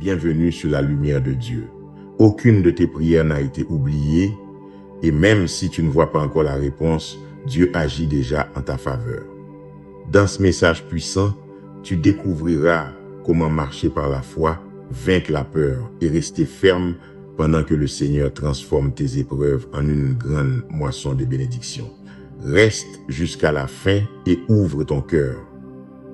bienvenue sur la lumière de Dieu. Aucune de tes prières n'a été oubliée et même si tu ne vois pas encore la réponse, Dieu agit déjà en ta faveur. Dans ce message puissant, tu découvriras comment marcher par la foi, vaincre la peur et rester ferme pendant que le Seigneur transforme tes épreuves en une grande moisson de bénédictions. Reste jusqu'à la fin et ouvre ton cœur,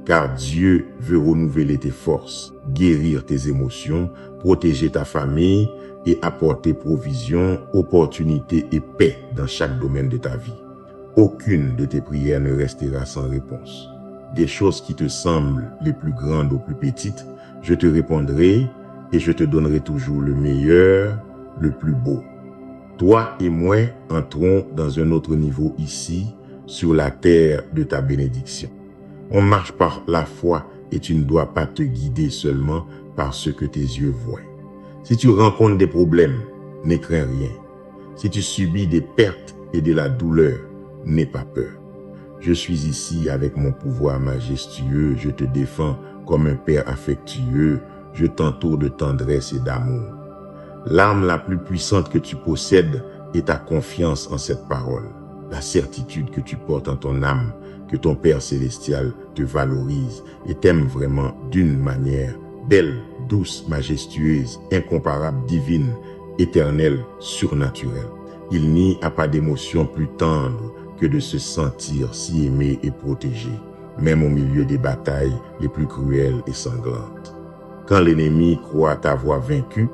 car Dieu veut renouveler tes forces, guérir tes émotions, protéger ta famille et apporter provision, opportunité et paix dans chaque domaine de ta vie. Aucune de tes prières ne restera sans réponse. Des choses qui te semblent les plus grandes ou plus petites, je te répondrai et je te donnerai toujours le meilleur, le plus beau. Toi et moi entrons dans un autre niveau ici, sur la terre de ta bénédiction. On marche par la foi et tu ne dois pas te guider seulement par ce que tes yeux voient. Si tu rencontres des problèmes, ne crains rien. Si tu subis des pertes et de la douleur, n'aie pas peur. Je suis ici avec mon pouvoir majestueux, je te défends comme un père affectueux, je t'entoure de tendresse et d'amour. L'arme la plus puissante que tu possèdes est ta confiance en cette parole, la certitude que tu portes en ton âme, que ton Père célestial te valorise et t'aime vraiment d'une manière belle, douce, majestueuse, incomparable, divine, éternelle, surnaturelle. Il n'y a pas d'émotion plus tendre que de se sentir si aimé et protégé, même au milieu des batailles les plus cruelles et sanglantes. Quand l'ennemi croit t'avoir vaincu,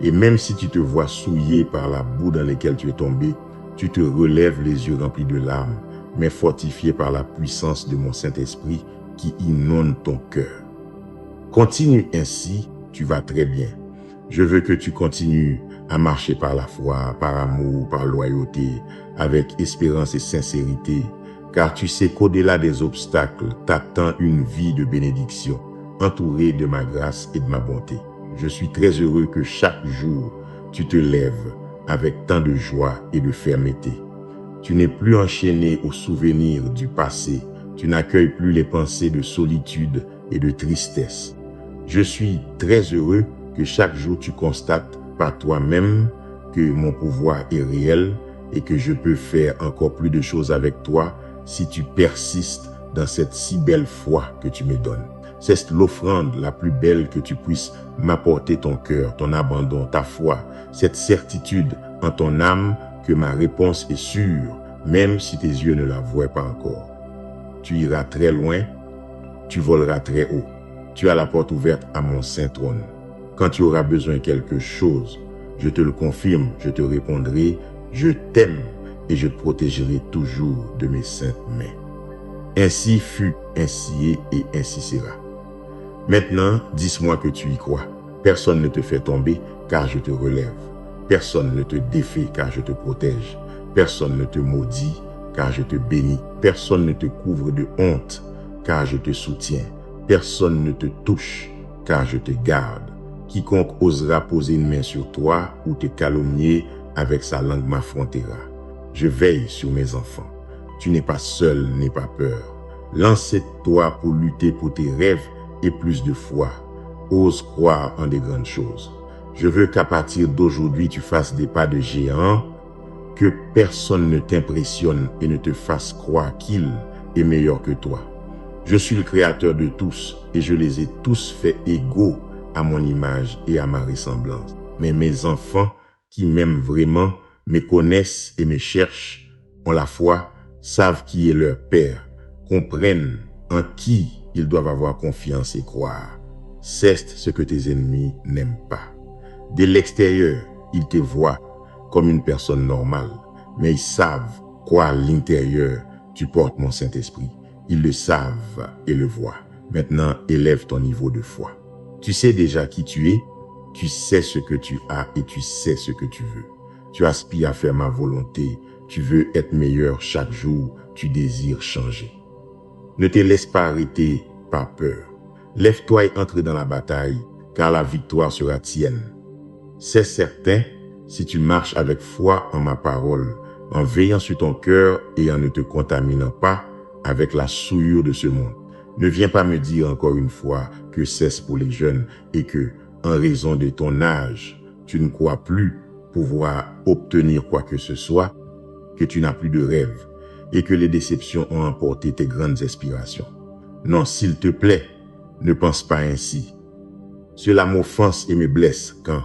et même si tu te vois souillé par la boue dans laquelle tu es tombé, tu te relèves les yeux remplis de larmes, mais fortifié par la puissance de mon Saint-Esprit qui inonde ton cœur. Continue ainsi, tu vas très bien. Je veux que tu continues à marcher par la foi, par amour, par loyauté, avec espérance et sincérité, car tu sais qu'au-delà des obstacles t'attend une vie de bénédiction, entourée de ma grâce et de ma bonté. Je suis très heureux que chaque jour, tu te lèves avec tant de joie et de fermeté. Tu n'es plus enchaîné aux souvenirs du passé, tu n'accueilles plus les pensées de solitude et de tristesse. Je suis très heureux que chaque jour tu constates par toi-même que mon pouvoir est réel et que je peux faire encore plus de choses avec toi si tu persistes dans cette si belle foi que tu me donnes. C'est l'offrande la plus belle que tu puisses m'apporter, ton cœur, ton abandon, ta foi, cette certitude en ton âme que ma réponse est sûre, même si tes yeux ne la voient pas encore. Tu iras très loin, tu voleras très haut. Tu as la porte ouverte à mon saint trône. Quand tu auras besoin de quelque chose, je te le confirme, je te répondrai, je t'aime et je te protégerai toujours de mes saintes mains. Ainsi fut, ainsi est et ainsi sera. Maintenant, dis-moi que tu y crois. Personne ne te fait tomber car je te relève. Personne ne te défait car je te protège. Personne ne te maudit car je te bénis. Personne ne te couvre de honte car je te soutiens. Personne ne te touche car je te garde. Quiconque osera poser une main sur toi ou te calomnier avec sa langue m'affrontera. Je veille sur mes enfants. Tu n'es pas seul, n'aie pas peur. Lance-toi pour lutter pour tes rêves et plus de foi. Ose croire en des grandes choses. Je veux qu'à partir d'aujourd'hui, tu fasses des pas de géant, que personne ne t'impressionne et ne te fasse croire qu'il est meilleur que toi. Je suis le créateur de tous et je les ai tous faits égaux à mon image et à ma ressemblance. Mais mes enfants qui m'aiment vraiment, me connaissent et me cherchent, ont la foi, savent qui est leur Père, comprennent en qui ils doivent avoir confiance et croire. C'est ce que tes ennemis n'aiment pas. De l'extérieur, ils te voient comme une personne normale, mais ils savent quoi à l'intérieur tu portes mon Saint-Esprit. Ils le savent et le voient. Maintenant, élève ton niveau de foi. Tu sais déjà qui tu es, tu sais ce que tu as et tu sais ce que tu veux. Tu aspires à faire ma volonté, tu veux être meilleur chaque jour, tu désires changer. Ne te laisse pas arrêter par peur. Lève-toi et entre dans la bataille, car la victoire sera tienne. C'est certain, si tu marches avec foi en ma parole, en veillant sur ton cœur et en ne te contaminant pas avec la souillure de ce monde. Ne viens pas me dire encore une fois que c'est pour les jeunes et que, en raison de ton âge, tu ne crois plus pouvoir obtenir quoi que ce soit, que tu n'as plus de rêve et que les déceptions ont emporté tes grandes aspirations. Non, s'il te plaît, ne pense pas ainsi. Cela m'offense et me blesse quand,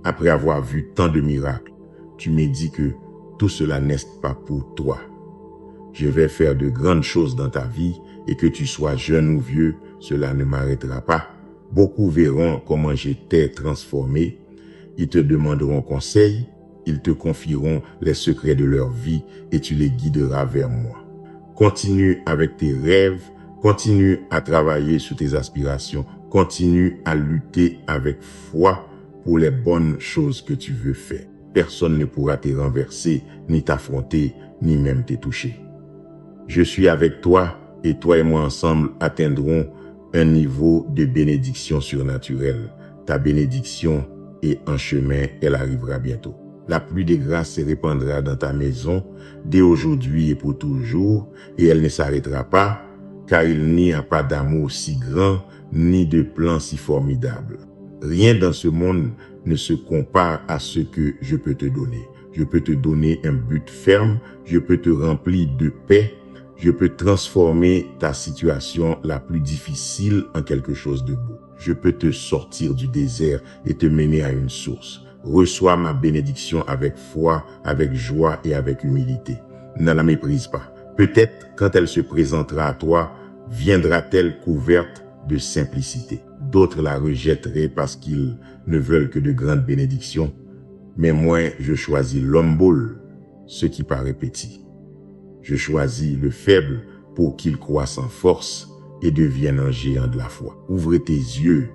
après avoir vu tant de miracles, tu me dis que tout cela n'est pas pour toi. Je vais faire de grandes choses dans ta vie et que tu sois jeune ou vieux, cela ne m'arrêtera pas. Beaucoup verront comment je t'ai transformé. Ils te demanderont conseil, ils te confieront les secrets de leur vie et tu les guideras vers moi. Continue avec tes rêves, continue à travailler sur tes aspirations, continue à lutter avec foi pour les bonnes choses que tu veux faire. Personne ne pourra te renverser, ni t'affronter, ni même te toucher. Je suis avec toi et toi et moi ensemble atteindrons un niveau de bénédiction surnaturelle. Ta bénédiction est en chemin, elle arrivera bientôt. La pluie de grâce se répandra dans ta maison dès aujourd'hui et pour toujours, et elle ne s'arrêtera pas, car il n'y a pas d'amour si grand, ni de plan si formidable. Rien dans ce monde ne se compare à ce que je peux te donner. Je peux te donner un but ferme, je peux te remplir de paix, je peux transformer ta situation la plus difficile en quelque chose de beau. Je peux te sortir du désert et te mener à une source. Reçois ma bénédiction avec foi, avec joie et avec humilité. Ne la méprise pas. Peut-être quand elle se présentera à toi, viendra-t-elle couverte de simplicité. D'autres la rejetteraient parce qu'ils ne veulent que de grandes bénédictions. Mais moi, je choisis l'humble, ce qui paraît petit. Je choisis le faible pour qu'il croisse en force et devienne un géant de la foi. Ouvre tes yeux,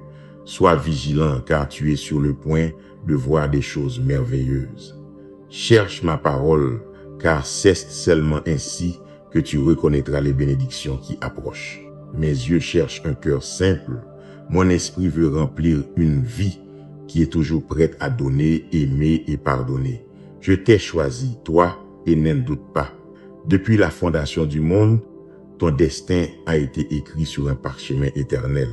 sois vigilant car tu es sur le point de voir des choses merveilleuses. Cherche ma parole car c'est seulement ainsi que tu reconnaîtras les bénédictions qui approchent. Mes yeux cherchent un cœur simple. Mon esprit veut remplir une vie qui est toujours prête à donner, aimer et pardonner. Je t'ai choisi, toi, et n'en doute pas. Depuis la fondation du monde, ton destin a été écrit sur un parchemin éternel.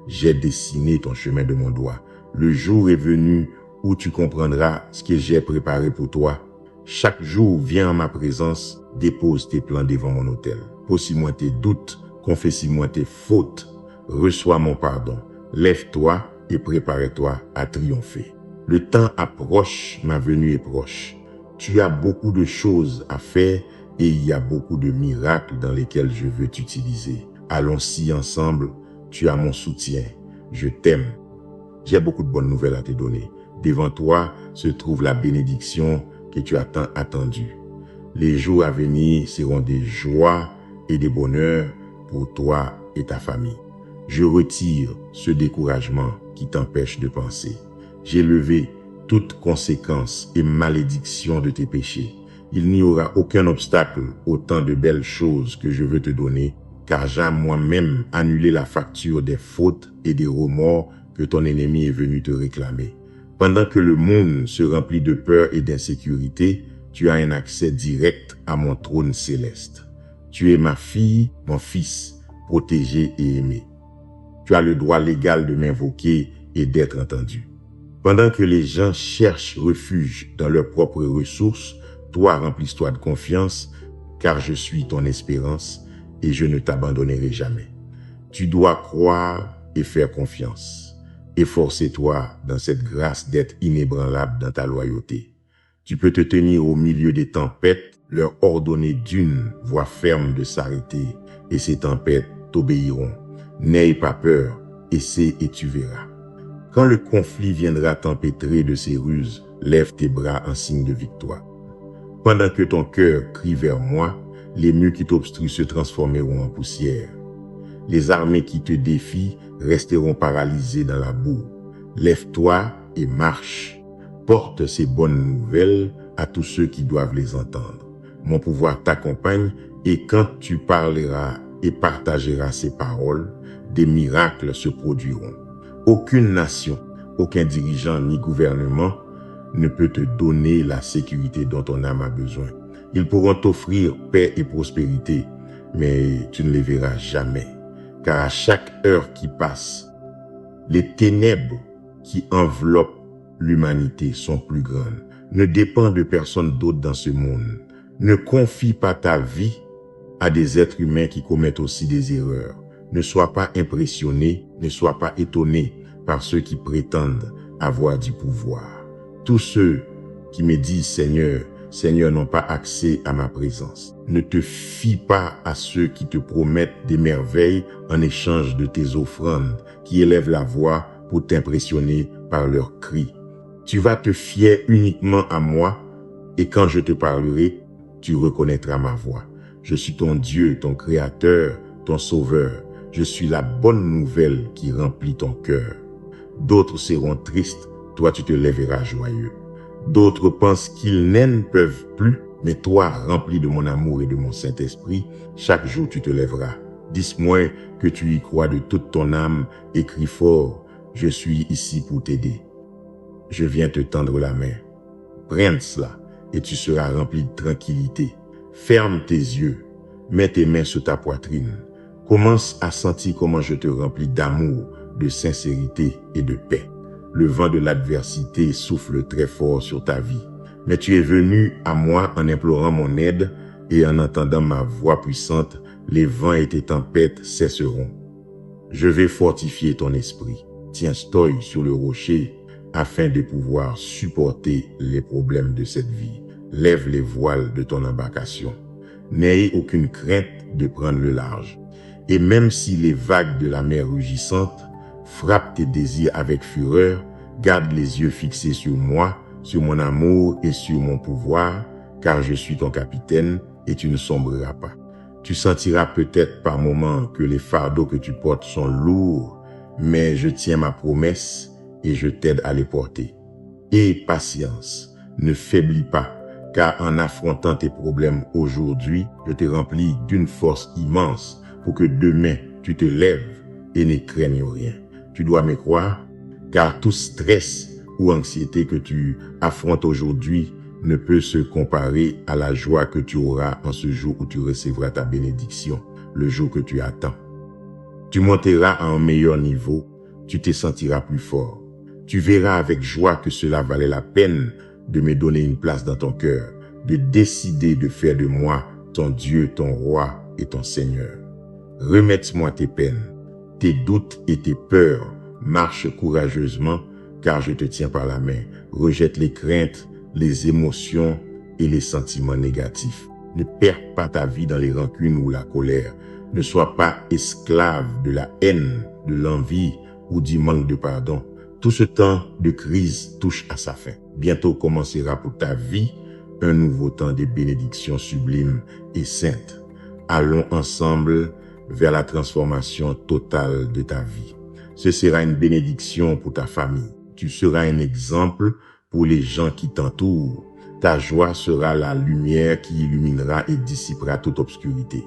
J'ai dessiné ton chemin de mon doigt. Le jour est venu où tu comprendras ce que j'ai préparé pour toi. Chaque jour, viens en ma présence, dépose tes plans devant mon autel. Pose-moi tes doutes, confesse-moi tes fautes. Reçois mon pardon. Lève-toi et prépare-toi à triompher. Le temps approche, ma venue est proche. Tu as beaucoup de choses à faire et il y a beaucoup de miracles dans lesquels je veux t'utiliser. Allons-y ensemble, tu as mon soutien. Je t'aime. J'ai beaucoup de bonnes nouvelles à te donner. Devant toi se trouve la bénédiction que tu as tant attendue. Les jours à venir seront des joies et des bonheurs pour toi et ta famille. Je retire ce découragement qui t'empêche de penser. J'ai levé toute conséquence et malédiction de tes péchés. Il n'y aura aucun obstacle au tant de belles choses que je veux te donner, car j'ai moi-même annulé la facture des fautes et des remords que ton ennemi est venu te réclamer. Pendant que le monde se remplit de peur et d'insécurité, tu as un accès direct à mon trône céleste. Tu es ma fille, mon fils, protégé et aimé. Tu as le droit légal de m'invoquer et d'être entendu. Pendant que les gens cherchent refuge dans leurs propres ressources, toi remplis-toi de confiance, car je suis ton espérance et je ne t'abandonnerai jamais. Tu dois croire et faire confiance. Efforce-toi dans cette grâce d'être inébranlable dans ta loyauté. Tu peux te tenir au milieu des tempêtes, leur ordonner d'une voix ferme de s'arrêter, et ces tempêtes t'obéiront. N'aie pas peur, essaie et tu verras. Quand le conflit viendra t'empêtrer de ses ruses, lève tes bras en signe de victoire. Pendant que ton cœur crie vers moi, les murs qui t'obstruent se transformeront en poussière. Les armées qui te défient resteront paralysées dans la boue. Lève-toi et marche. Porte ces bonnes nouvelles à tous ceux qui doivent les entendre. Mon pouvoir t'accompagne et quand tu parleras et partageras ces paroles, des miracles se produiront. Aucune nation, aucun dirigeant ni gouvernement ne peut te donner la sécurité dont ton âme a besoin. Ils pourront t'offrir paix et prospérité, mais tu ne les verras jamais. Car à chaque heure qui passe, les ténèbres qui enveloppent l'humanité sont plus grandes. Ne dépend de personne d'autre dans ce monde. Ne confie pas ta vie à des êtres humains qui commettent aussi des erreurs. Ne sois pas impressionné, ne sois pas étonné par ceux qui prétendent avoir du pouvoir. Tous ceux qui me disent Seigneur, Seigneur n'ont pas accès à ma présence. Ne te fie pas à ceux qui te promettent des merveilles en échange de tes offrandes, qui élèvent la voix pour t'impressionner par leurs cris. Tu vas te fier uniquement à moi et quand je te parlerai, tu reconnaîtras ma voix. Je suis ton Dieu, ton Créateur, ton Sauveur. Je suis la bonne nouvelle qui remplit ton cœur. D'autres seront tristes, toi tu te lèveras joyeux. D'autres pensent qu'ils n'en peuvent plus, mais toi, rempli de mon amour et de mon Saint-Esprit, chaque jour tu te lèveras. Dis-moi que tu y crois de toute ton âme et crie fort, je suis ici pour t'aider. Je viens te tendre la main. Prends cela et tu seras rempli de tranquillité. Ferme tes yeux, mets tes mains sur ta poitrine. Commence à sentir comment je te remplis d'amour, de sincérité et de paix. Le vent de l'adversité souffle très fort sur ta vie. Mais tu es venu à moi en implorant mon aide et en entendant ma voix puissante, les vents et tes tempêtes cesseront. Je vais fortifier ton esprit. Tiens-toi sur le rocher afin de pouvoir supporter les problèmes de cette vie. Lève les voiles de ton embarcation. N'ayez aucune crainte de prendre le large. Et même si les vagues de la mer rugissante frappent tes désirs avec fureur, garde les yeux fixés sur moi, sur mon amour et sur mon pouvoir, car je suis ton capitaine et tu ne sombreras pas. Tu sentiras peut-être par moments que les fardeaux que tu portes sont lourds, mais je tiens ma promesse et je t'aide à les porter. Aie patience, ne faiblis pas, car en affrontant tes problèmes aujourd'hui, je te remplis d'une force immense pour que demain tu te lèves et ne craignes rien. Tu dois me croire, car tout stress ou anxiété que tu affrontes aujourd'hui ne peut se comparer à la joie que tu auras en ce jour où tu recevras ta bénédiction, le jour que tu attends. Tu monteras à un meilleur niveau, tu te sentiras plus fort. Tu verras avec joie que cela valait la peine de me donner une place dans ton cœur, de décider de faire de moi ton Dieu, ton roi et ton Seigneur. Remets-moi tes peines, tes doutes et tes peurs. Marche courageusement, car je te tiens par la main. Rejette les craintes, les émotions et les sentiments négatifs. Ne perds pas ta vie dans les rancunes ou la colère. Ne sois pas esclave de la haine, de l'envie ou du manque de pardon. Tout ce temps de crise touche à sa fin. Bientôt commencera pour ta vie un nouveau temps de bénédictions sublimes et saintes. Allons ensemble vers la transformation totale de ta vie. Ce sera une bénédiction pour ta famille. Tu seras un exemple pour les gens qui t'entourent. Ta joie sera la lumière qui illuminera et dissipera toute obscurité.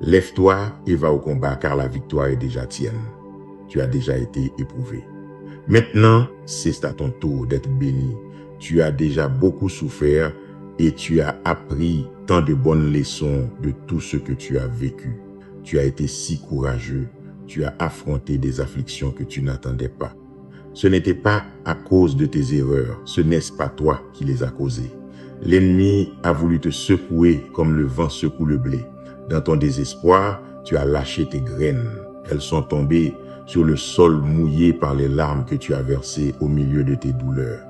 Lève-toi et va au combat car la victoire est déjà tienne. Tu as déjà été éprouvé. Maintenant, c'est à ton tour d'être béni. Tu as déjà beaucoup souffert et tu as appris tant de bonnes leçons de tout ce que tu as vécu. Tu as été si courageux. Tu as affronté des afflictions que tu n'attendais pas. Ce n'était pas à cause de tes erreurs, ce n'est pas toi qui les as causées. L'ennemi a voulu te secouer comme le vent secoue le blé. Dans ton désespoir, tu as lâché tes graines. Elles sont tombées sur le sol mouillé par les larmes que tu as versées au milieu de tes douleurs.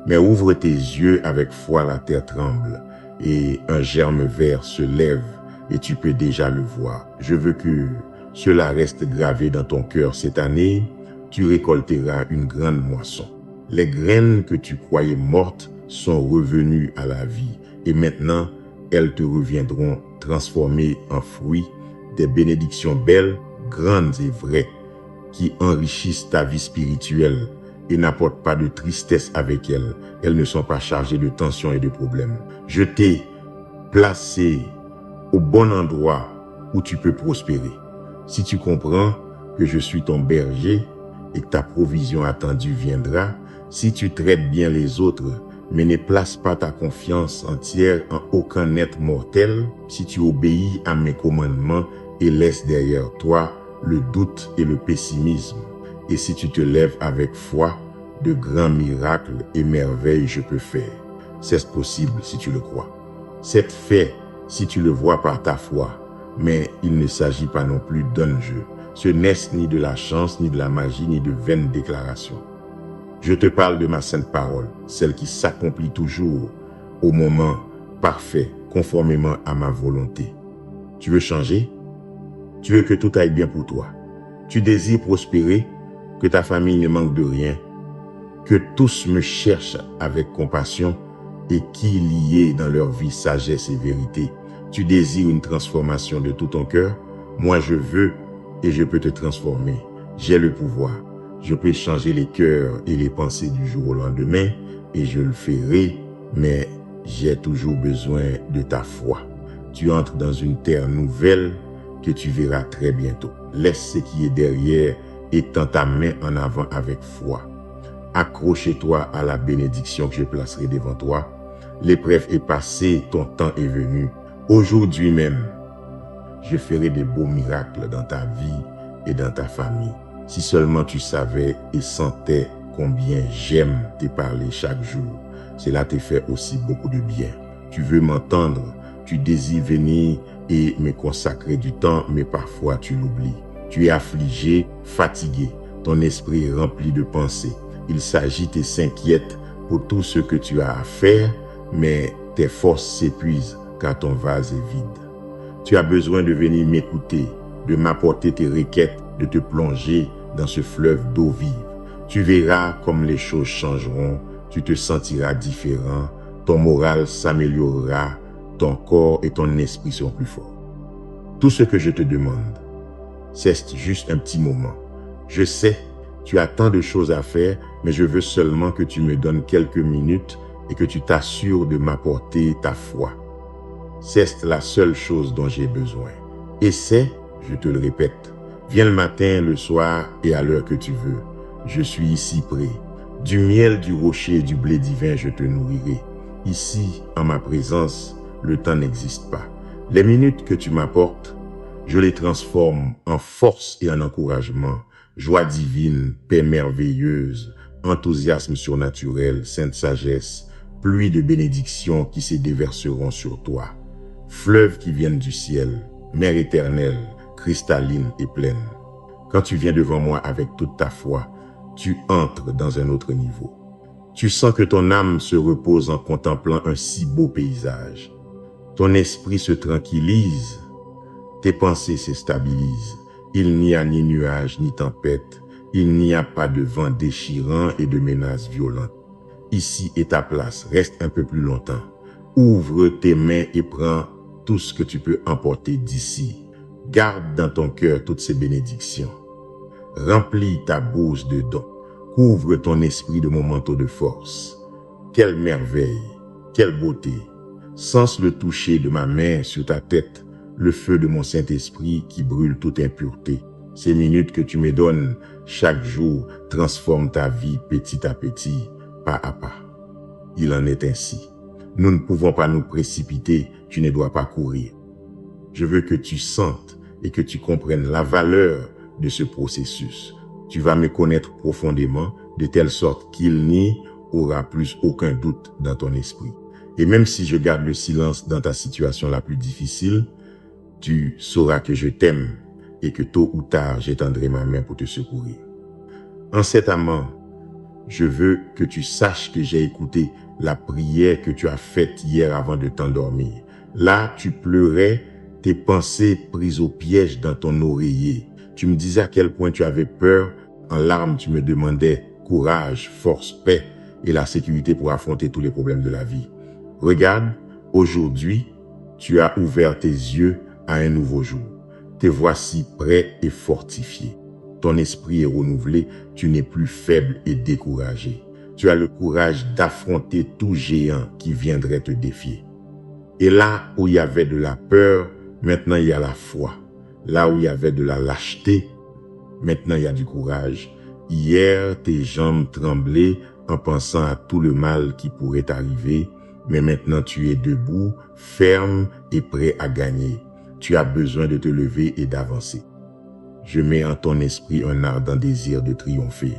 Mais ouvre tes yeux avec foi, la terre tremble et un germe vert se lève et tu peux déjà le voir. Je veux que cela reste gravé dans ton cœur cette année. Tu récolteras une grande moisson. Les graines que tu croyais mortes sont revenues à la vie et maintenant elles te reviendront transformées en fruits, des bénédictions belles, grandes et vraies, qui enrichissent ta vie spirituelle et n'apportent pas de tristesse avec elles. Elles ne sont pas chargées de tensions et de problèmes. Je t'ai placé au bon endroit où tu peux prospérer. Si tu comprends que je suis ton berger et que ta provision attendue viendra, si tu traites bien les autres, mais ne place pas ta confiance entière en aucun être mortel, si tu obéis à mes commandements et laisses derrière toi le doute et le pessimisme, Et si tu te lèves avec foi, de grands miracles et merveilles je peux faire. C'est possible si tu le crois. C'est fait si tu le vois par ta foi. Mais il ne s'agit pas non plus d'un jeu. Ce n'est ni de la chance, ni de la magie, ni de vaines déclarations. Je te parle de ma sainte parole, celle qui s'accomplit toujours au moment parfait, conformément à ma volonté. Tu veux changer? Tu veux que tout aille bien pour toi. Tu désires prospérer, que ta famille ne manque de rien, que tous me cherchent avec compassion et qu'il y ait dans leur vie sagesse et vérité. Tu désires une transformation de tout ton cœur. Moi, je veux et je peux te transformer. J'ai le pouvoir. Je peux changer les cœurs et les pensées du jour au lendemain et je le ferai, mais j'ai toujours besoin de ta foi. Tu entres dans une terre nouvelle que tu verras très bientôt. Laisse ce qui est derrière et tends ta main en avant avec foi. Accroche-toi à la bénédiction que je placerai devant toi. L'épreuve est passée, ton temps est venu. Aujourd'hui même, je ferai de beaux miracles dans ta vie et dans ta famille. Si seulement tu savais et sentais combien j'aime te parler chaque jour, cela te fait aussi beaucoup de bien. Tu veux m'entendre, tu désires venir et me consacrer du temps, mais parfois tu l'oublies. Tu es affligé, fatigué, ton esprit est rempli de pensées. Il s'agite et s'inquiète pour tout ce que tu as à faire, mais tes forces s'épuisent car ton vase est vide. Tu as besoin de venir m'écouter, de m'apporter tes requêtes, de te plonger dans ce fleuve d'eau vive. Tu verras comme les choses changeront, tu te sentiras différent, ton moral s'améliorera, ton corps et ton esprit seront plus forts. Tout ce que je te demande, c'est juste un petit moment. Je sais, tu as tant de choses à faire, mais je veux seulement que tu me donnes quelques minutes et que tu t'assures de m'apporter ta foi. C'est la seule chose dont j'ai besoin. Essaie, je te le répète. Viens le matin, le soir et à l'heure que tu veux. Je suis ici prêt. Du miel, du rocher et du blé divin, je te nourrirai. Ici, en ma présence, le temps n'existe pas. Les minutes que tu m'apportes, je les transforme en force et en encouragement. Joie divine, paix merveilleuse, enthousiasme surnaturel, sainte sagesse, pluie de bénédictions qui se déverseront sur toi. Fleuves qui viennent du ciel, mer éternelle, cristalline et pleine. Quand tu viens devant moi avec toute ta foi, tu entres dans un autre niveau. Tu sens que ton âme se repose en contemplant un si beau paysage. Ton esprit se tranquillise, tes pensées se stabilisent. Il n'y a ni nuages ni tempête, il n'y a pas de vent déchirant et de menaces violentes. Ici est ta place, reste un peu plus longtemps. Ouvre tes mains et prends tout ce que tu peux emporter d'ici. Garde dans ton cœur toutes ces bénédictions. Remplis ta bourse de dons. Couvre ton esprit de mon manteau de force. Quelle merveille, quelle beauté. Sens le toucher de ma main sur ta tête, le feu de mon Saint-Esprit qui brûle toute impureté. Ces minutes que tu me donnes chaque jour transforment ta vie petit à petit, pas à pas. Il en est ainsi. Nous ne pouvons pas nous précipiter, tu ne dois pas courir. Je veux que tu sentes et que tu comprennes la valeur de ce processus. Tu vas me connaître profondément de telle sorte qu'il n'y aura plus aucun doute dans ton esprit. Et même si je garde le silence dans ta situation la plus difficile, tu sauras que je t'aime et que tôt ou tard j'étendrai ma main pour te secourir. En cet amant, je veux que tu saches que j'ai écouté la prière que tu as faite hier avant de t'endormir. Là, tu pleurais, tes pensées prises au piège dans ton oreiller. Tu me disais à quel point tu avais peur. En larmes, tu me demandais courage, force, paix et la sécurité pour affronter tous les problèmes de la vie. Regarde, aujourd'hui, tu as ouvert tes yeux à un nouveau jour. Te voici prêt et fortifié. Ton esprit est renouvelé, tu n'es plus faible et découragé. Tu as le courage d'affronter tout géant qui viendrait te défier. Et là où il y avait de la peur, maintenant il y a la foi. Là où il y avait de la lâcheté, maintenant il y a du courage. Hier, tes jambes tremblaient en pensant à tout le mal qui pourrait t'arriver, mais maintenant tu es debout, ferme et prêt à gagner. Tu as besoin de te lever et d'avancer. Je mets en ton esprit un ardent désir de triompher.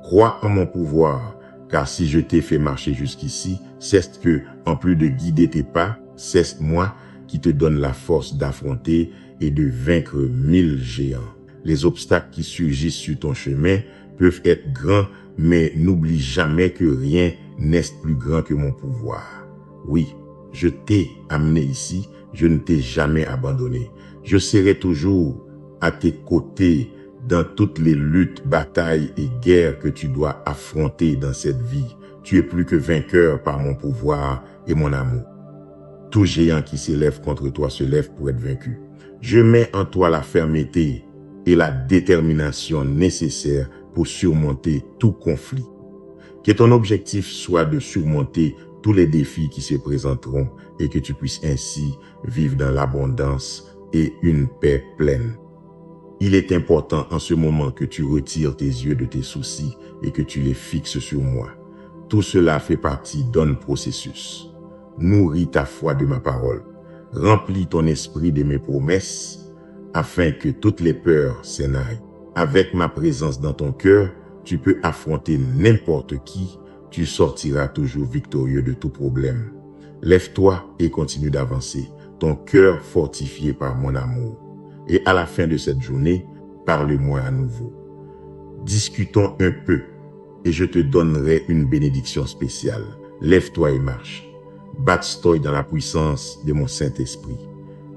Crois en mon pouvoir, car si je t'ai fait marcher jusqu'ici, c'est que, en plus de guider tes pas, c'est moi qui te donne la force d'affronter et de vaincre 1000 géants. Les obstacles qui surgissent sur ton chemin peuvent être grands, mais n'oublie jamais que rien n'est plus grand que mon pouvoir. Oui, je t'ai amené ici, je ne t'ai jamais abandonné. Je serai toujours à tes côtés dans toutes les luttes, batailles et guerres que tu dois affronter dans cette vie. Tu es plus que vainqueur par mon pouvoir et mon amour. Tout géant qui s'élève contre toi se lève pour être vaincu. Je mets en toi la fermeté et la détermination nécessaires pour surmonter tout conflit. Que ton objectif soit de surmonter tous les défis qui se présenteront et que tu puisses ainsi vivre dans l'abondance et une paix pleine. Il est important en ce moment que tu retires tes yeux de tes soucis et que tu les fixes sur moi. Tout cela fait partie d'un processus. Nourris ta foi de ma parole. Remplis ton esprit de mes promesses afin que toutes les peurs s'en aillent. Avec ma présence dans ton cœur, tu peux affronter n'importe qui. Tu sortiras toujours victorieux de tout problème. Lève-toi et continue d'avancer, ton cœur fortifié par mon amour. Et à la fin de cette journée, parle-moi à nouveau. Discutons un peu et je te donnerai une bénédiction spéciale. Lève-toi et marche. Bats-toi dans la puissance de mon Saint-Esprit.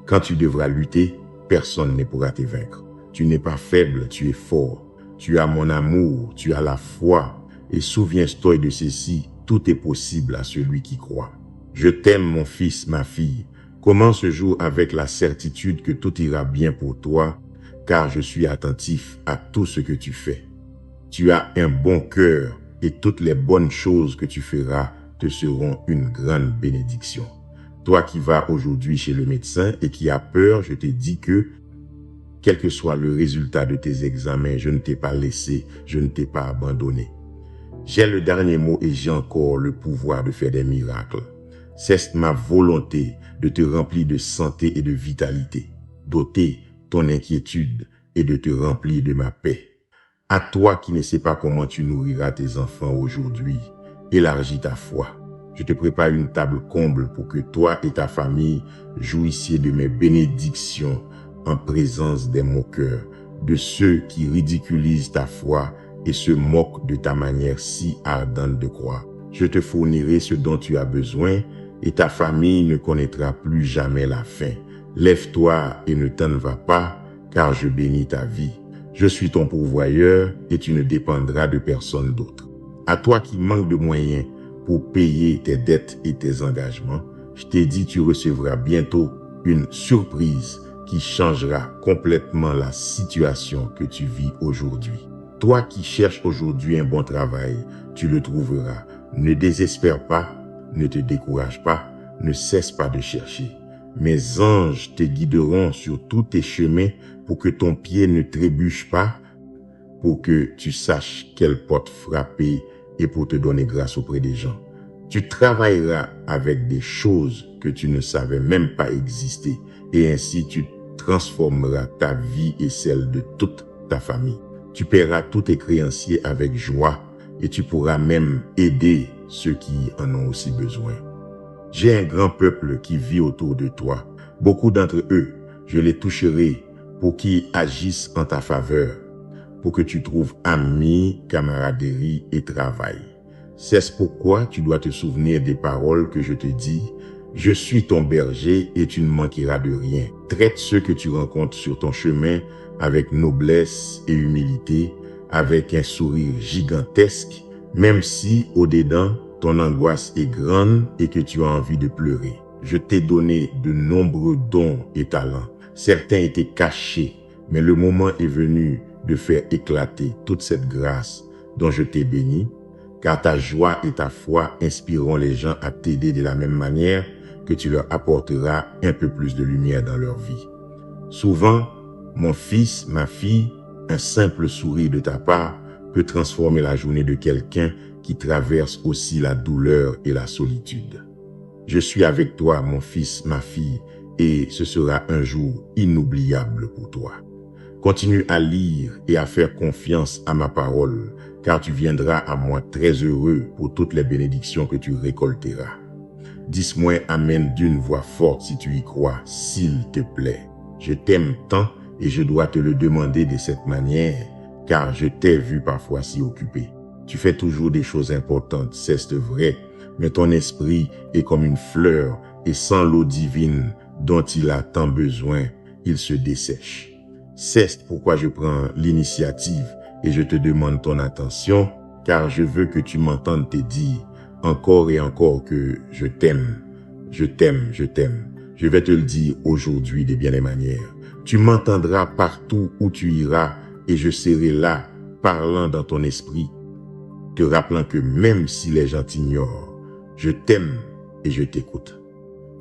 Quand tu devras lutter, personne ne pourra te vaincre. Tu n'es pas faible, tu es fort. Tu as mon amour, tu as la foi. Et souviens-toi de ceci, tout est possible à celui qui croit. Je t'aime mon fils, ma fille. Commence ce jour avec la certitude que tout ira bien pour toi, car je suis attentif à tout ce que tu fais. Tu as un bon cœur et toutes les bonnes choses que tu feras te seront une grande bénédiction. Toi qui vas aujourd'hui chez le médecin et qui as peur, je te dis que, quel que soit le résultat de tes examens, je ne t'ai pas laissé, je ne t'ai pas abandonné. J'ai le dernier mot et j'ai encore le pouvoir de faire des miracles. C'est ma volonté de te remplir de santé et de vitalité, d'ôter ton inquiétude et de te remplir de ma paix. À toi qui ne sais pas comment tu nourriras tes enfants aujourd'hui, élargis ta foi. Je te prépare une table comble pour que toi et ta famille jouissiez de mes bénédictions en présence des moqueurs, de ceux qui ridiculisent ta foi et se moquent de ta manière si ardente de croire. Je te fournirai ce dont tu as besoin et ta famille ne connaîtra plus jamais la faim. Lève-toi et ne t'en va pas, car je bénis ta vie. Je suis ton pourvoyeur et tu ne dépendras de personne d'autre. À toi qui manques de moyens pour payer tes dettes et tes engagements, je t'ai dit tu recevras bientôt une surprise qui changera complètement la situation que tu vis aujourd'hui. Toi qui cherches aujourd'hui un bon travail, tu le trouveras. Ne désespère pas, ne te décourage pas, ne cesse pas de chercher. Mes anges te guideront sur tous tes chemins pour que ton pied ne trébuche pas, pour que tu saches quelle porte frapper et pour te donner grâce auprès des gens. Tu travailleras avec des choses que tu ne savais même pas exister et ainsi tu transformeras ta vie et celle de toute ta famille. Tu paieras tous tes créanciers avec joie et tu pourras même aider ceux qui en ont aussi besoin. J'ai un grand peuple qui vit autour de toi. Beaucoup d'entre eux, je les toucherai pour qu'ils agissent en ta faveur, pour que tu trouves amis, camaraderie et travail. C'est pourquoi tu dois te souvenir des paroles que je te dis. Je suis ton berger et tu ne manqueras de rien. Traite ceux que tu rencontres sur ton chemin avec noblesse et humilité, avec un sourire gigantesque, même si au-dedans, ton angoisse est grande et que tu as envie de pleurer. Je t'ai donné de nombreux dons et talents. Certains étaient cachés, mais le moment est venu de faire éclater toute cette grâce dont je t'ai béni, car ta joie et ta foi inspireront les gens à t'aider de la même manière que tu leur apporteras un peu plus de lumière dans leur vie. Souvent, mon fils, ma fille, un simple sourire de ta part peut transformer la journée de quelqu'un qui traverse aussi la douleur et la solitude. Je suis avec toi, mon fils, ma fille, et ce sera un jour inoubliable pour toi. Continue à lire et à faire confiance à ma parole, car tu viendras à moi très heureux pour toutes les bénédictions que tu récolteras. Dis-moi Amen d'une voix forte si tu y crois, s'il te plaît. Je t'aime tant et je dois te le demander de cette manière, car je t'ai vu parfois si occupé. Tu fais toujours des choses importantes, c'est vrai, mais ton esprit est comme une fleur et sans l'eau divine dont il a tant besoin, il se dessèche. C'est pourquoi je prends l'initiative et je te demande ton attention, car je veux que tu m'entendes te dire encore et encore que je t'aime, je t'aime, je t'aime. Je vais te le dire aujourd'hui de bien des manières. Tu m'entendras partout où tu iras et je serai là, parlant dans ton esprit, te rappelant que même si les gens t'ignorent, je t'aime et je t'écoute.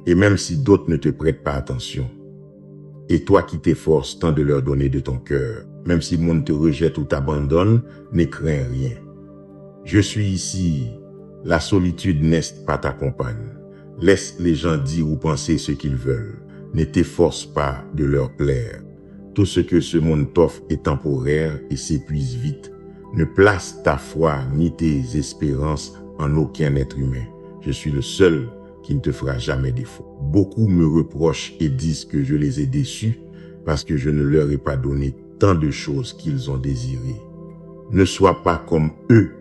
Et même si d'autres ne te prêtent pas attention, et toi qui t'efforces tant de leur donner de ton cœur, même si le monde te rejette ou t'abandonne, ne crains rien. Je suis ici, la solitude n'est pas ta compagne. Laisse les gens dire ou penser ce qu'ils veulent. Ne t'efforce pas de leur plaire. Tout ce que ce monde t'offre est temporaire et s'épuise vite. Ne place ta foi ni tes espérances en aucun être humain. Je suis le seul qui ne te fera jamais défaut. Beaucoup me reprochent et disent que je les ai déçus parce que je ne leur ai pas donné tant de choses qu'ils ont désirées. Ne sois pas comme eux.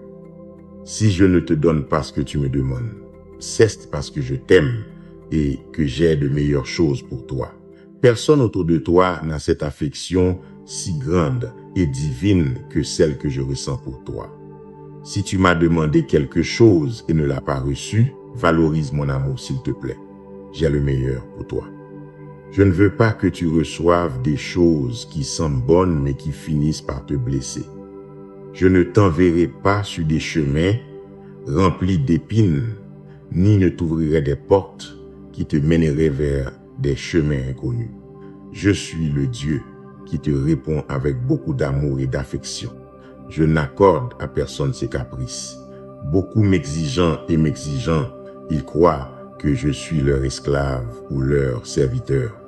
Si je ne te donne pas ce que tu me demandes, c'est parce que je t'aime et que j'ai de meilleures choses pour toi. Personne autour de toi n'a cette affection si grande et divine que celle que je ressens pour toi. Si tu m'as demandé quelque chose et ne l'as pas reçu, valorise mon amour s'il te plaît. J'ai le meilleur pour toi. Je ne veux pas que tu reçoives des choses qui semblent bonnes mais qui finissent par te blesser. Je ne t'enverrai pas sur des chemins remplis d'épines, ni ne t'ouvrirai des portes qui te mèneraient vers des chemins inconnus. Je suis le Dieu qui te répond avec beaucoup d'amour et d'affection. Je n'accorde à personne ses caprices. Beaucoup m'exigeant, ils croient que je suis leur esclave ou leur serviteur.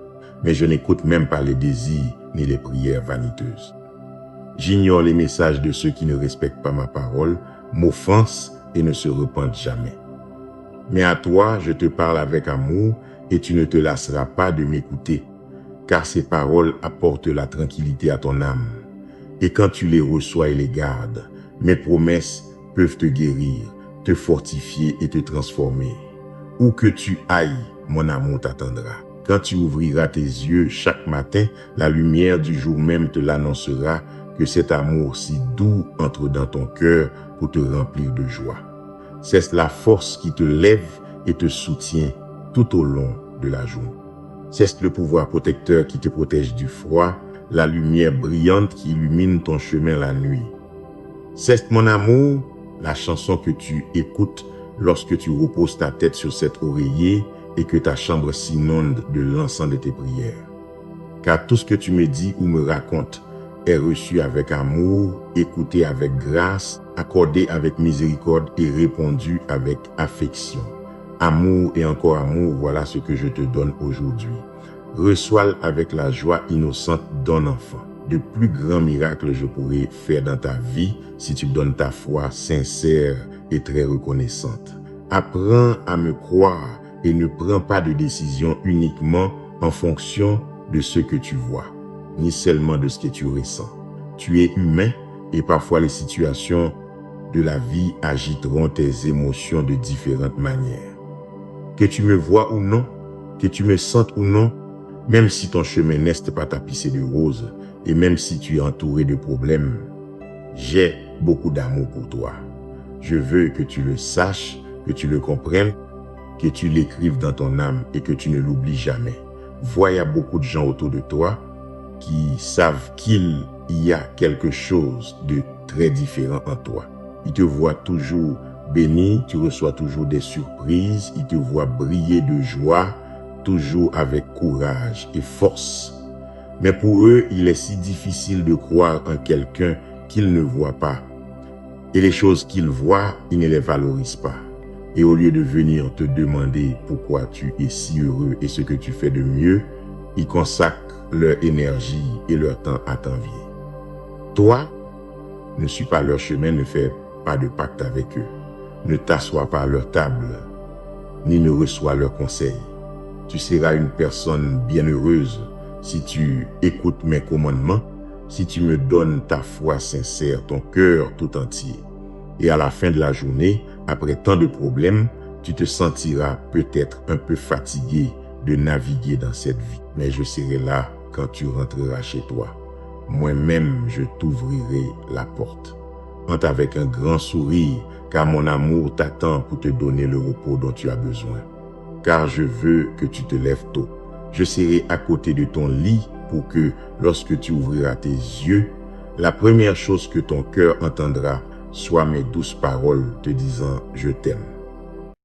Mais je n'écoute même pas les désirs ni les prières vaniteuses. J'ignore les messages de ceux qui ne respectent pas ma parole, m'offensent et ne se repentent jamais. Mais à toi, je te parle avec amour et tu ne te lasseras pas de m'écouter, car ces paroles apportent la tranquillité à ton âme. Et quand tu les reçois et les gardes, mes promesses peuvent te guérir, te fortifier et te transformer. Où que tu ailles, mon amour t'attendra. Quand tu ouvriras tes yeux chaque matin, la lumière du jour même te l'annoncera que cet amour si doux entre dans ton cœur pour te remplir de joie. C'est la force qui te lève et te soutient tout au long de la journée. C'est le pouvoir protecteur qui te protège du froid, la lumière brillante qui illumine ton chemin la nuit. C'est mon amour, la chanson que tu écoutes lorsque tu reposes ta tête sur cet oreiller et que ta chambre s'inonde de l'encens de tes prières. Car tout ce que tu me dis ou me racontes est reçu avec amour, écouté avec grâce, accordé avec miséricorde et répondu avec affection. Amour et encore amour, voilà ce que je te donne aujourd'hui. Reçois-le avec la joie innocente d'un enfant. De plus grands miracles je pourrais faire dans ta vie si tu donnes ta foi sincère et très reconnaissante. Apprends à me croire et ne prends pas de décision uniquement en fonction de ce que tu vois, ni seulement de ce que tu ressens. Tu es humain et parfois les situations de la vie agiteront tes émotions de différentes manières. Que tu me vois ou non, que tu me sentes ou non, même si ton chemin n'est pas tapissé de roses et même si tu es entouré de problèmes, j'ai beaucoup d'amour pour toi. Je veux que tu le saches, que tu le comprennes, que tu l'écrives dans ton âme et que tu ne l'oublies jamais. Vois, il y a beaucoup de gens autour de toi qui savent qu'il y a quelque chose de très différent en toi. Ils te voient toujours béni, tu reçois toujours des surprises, ils te voient briller de joie, toujours avec courage et force. Mais pour eux, il est si difficile de croire en quelqu'un qu'ils ne voient pas. Et les choses qu'ils voient, ils ne les valorisent pas. Et au lieu de venir te demander pourquoi tu es si heureux et ce que tu fais de mieux, ils consacrent leur énergie et leur temps à t'envier. Toi, ne suis pas leur chemin, ne fais pas de pacte avec eux. Ne t'assois pas à leur table, ni ne reçois leurs conseils. Tu seras une personne bienheureuse si tu écoutes mes commandements, si tu me donnes ta foi sincère, ton cœur tout entier. Et à la fin de la journée, après tant de problèmes, tu te sentiras peut-être un peu fatigué de naviguer dans cette vie. Mais je serai là quand tu rentreras chez toi. Moi-même, je t'ouvrirai la porte. Entre avec un grand sourire, car mon amour t'attend pour te donner le repos dont tu as besoin. Car je veux que tu te lèves tôt. Je serai à côté de ton lit pour que, lorsque tu ouvriras tes yeux, la première chose que ton cœur entendra soit mes douces paroles te disant « Je t'aime ».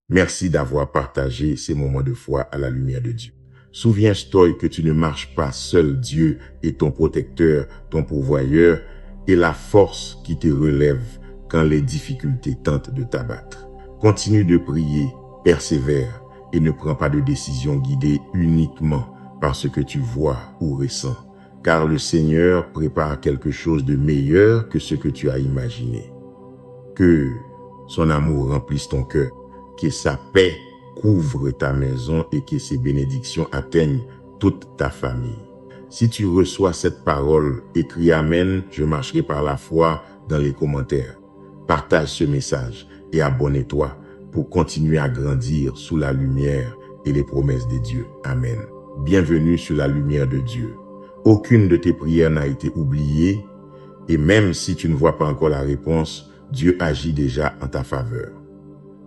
Merci d'avoir partagé ces moments de foi à la lumière de Dieu. Souviens-toi que tu ne marches pas seul. Dieu est ton protecteur, ton pourvoyeur et la force qui te relève quand les difficultés tentent de t'abattre. Continue de prier, persévère et ne prends pas de décision guidée uniquement par ce que tu vois ou ressens, car le Seigneur prépare quelque chose de meilleur que ce que tu as imaginé. Que son amour remplisse ton cœur, que sa paix couvre ta maison et que ses bénédictions atteignent toute ta famille. Si tu reçois cette parole, écris Amen, je marcherai par la foi dans les commentaires. Partage ce message et abonne-toi pour continuer à grandir sous la lumière et les promesses de Dieu. Amen. Bienvenue sur la lumière de Dieu. Aucune de tes prières n'a été oubliée et même si tu ne vois pas encore la réponse, Dieu agit déjà en ta faveur.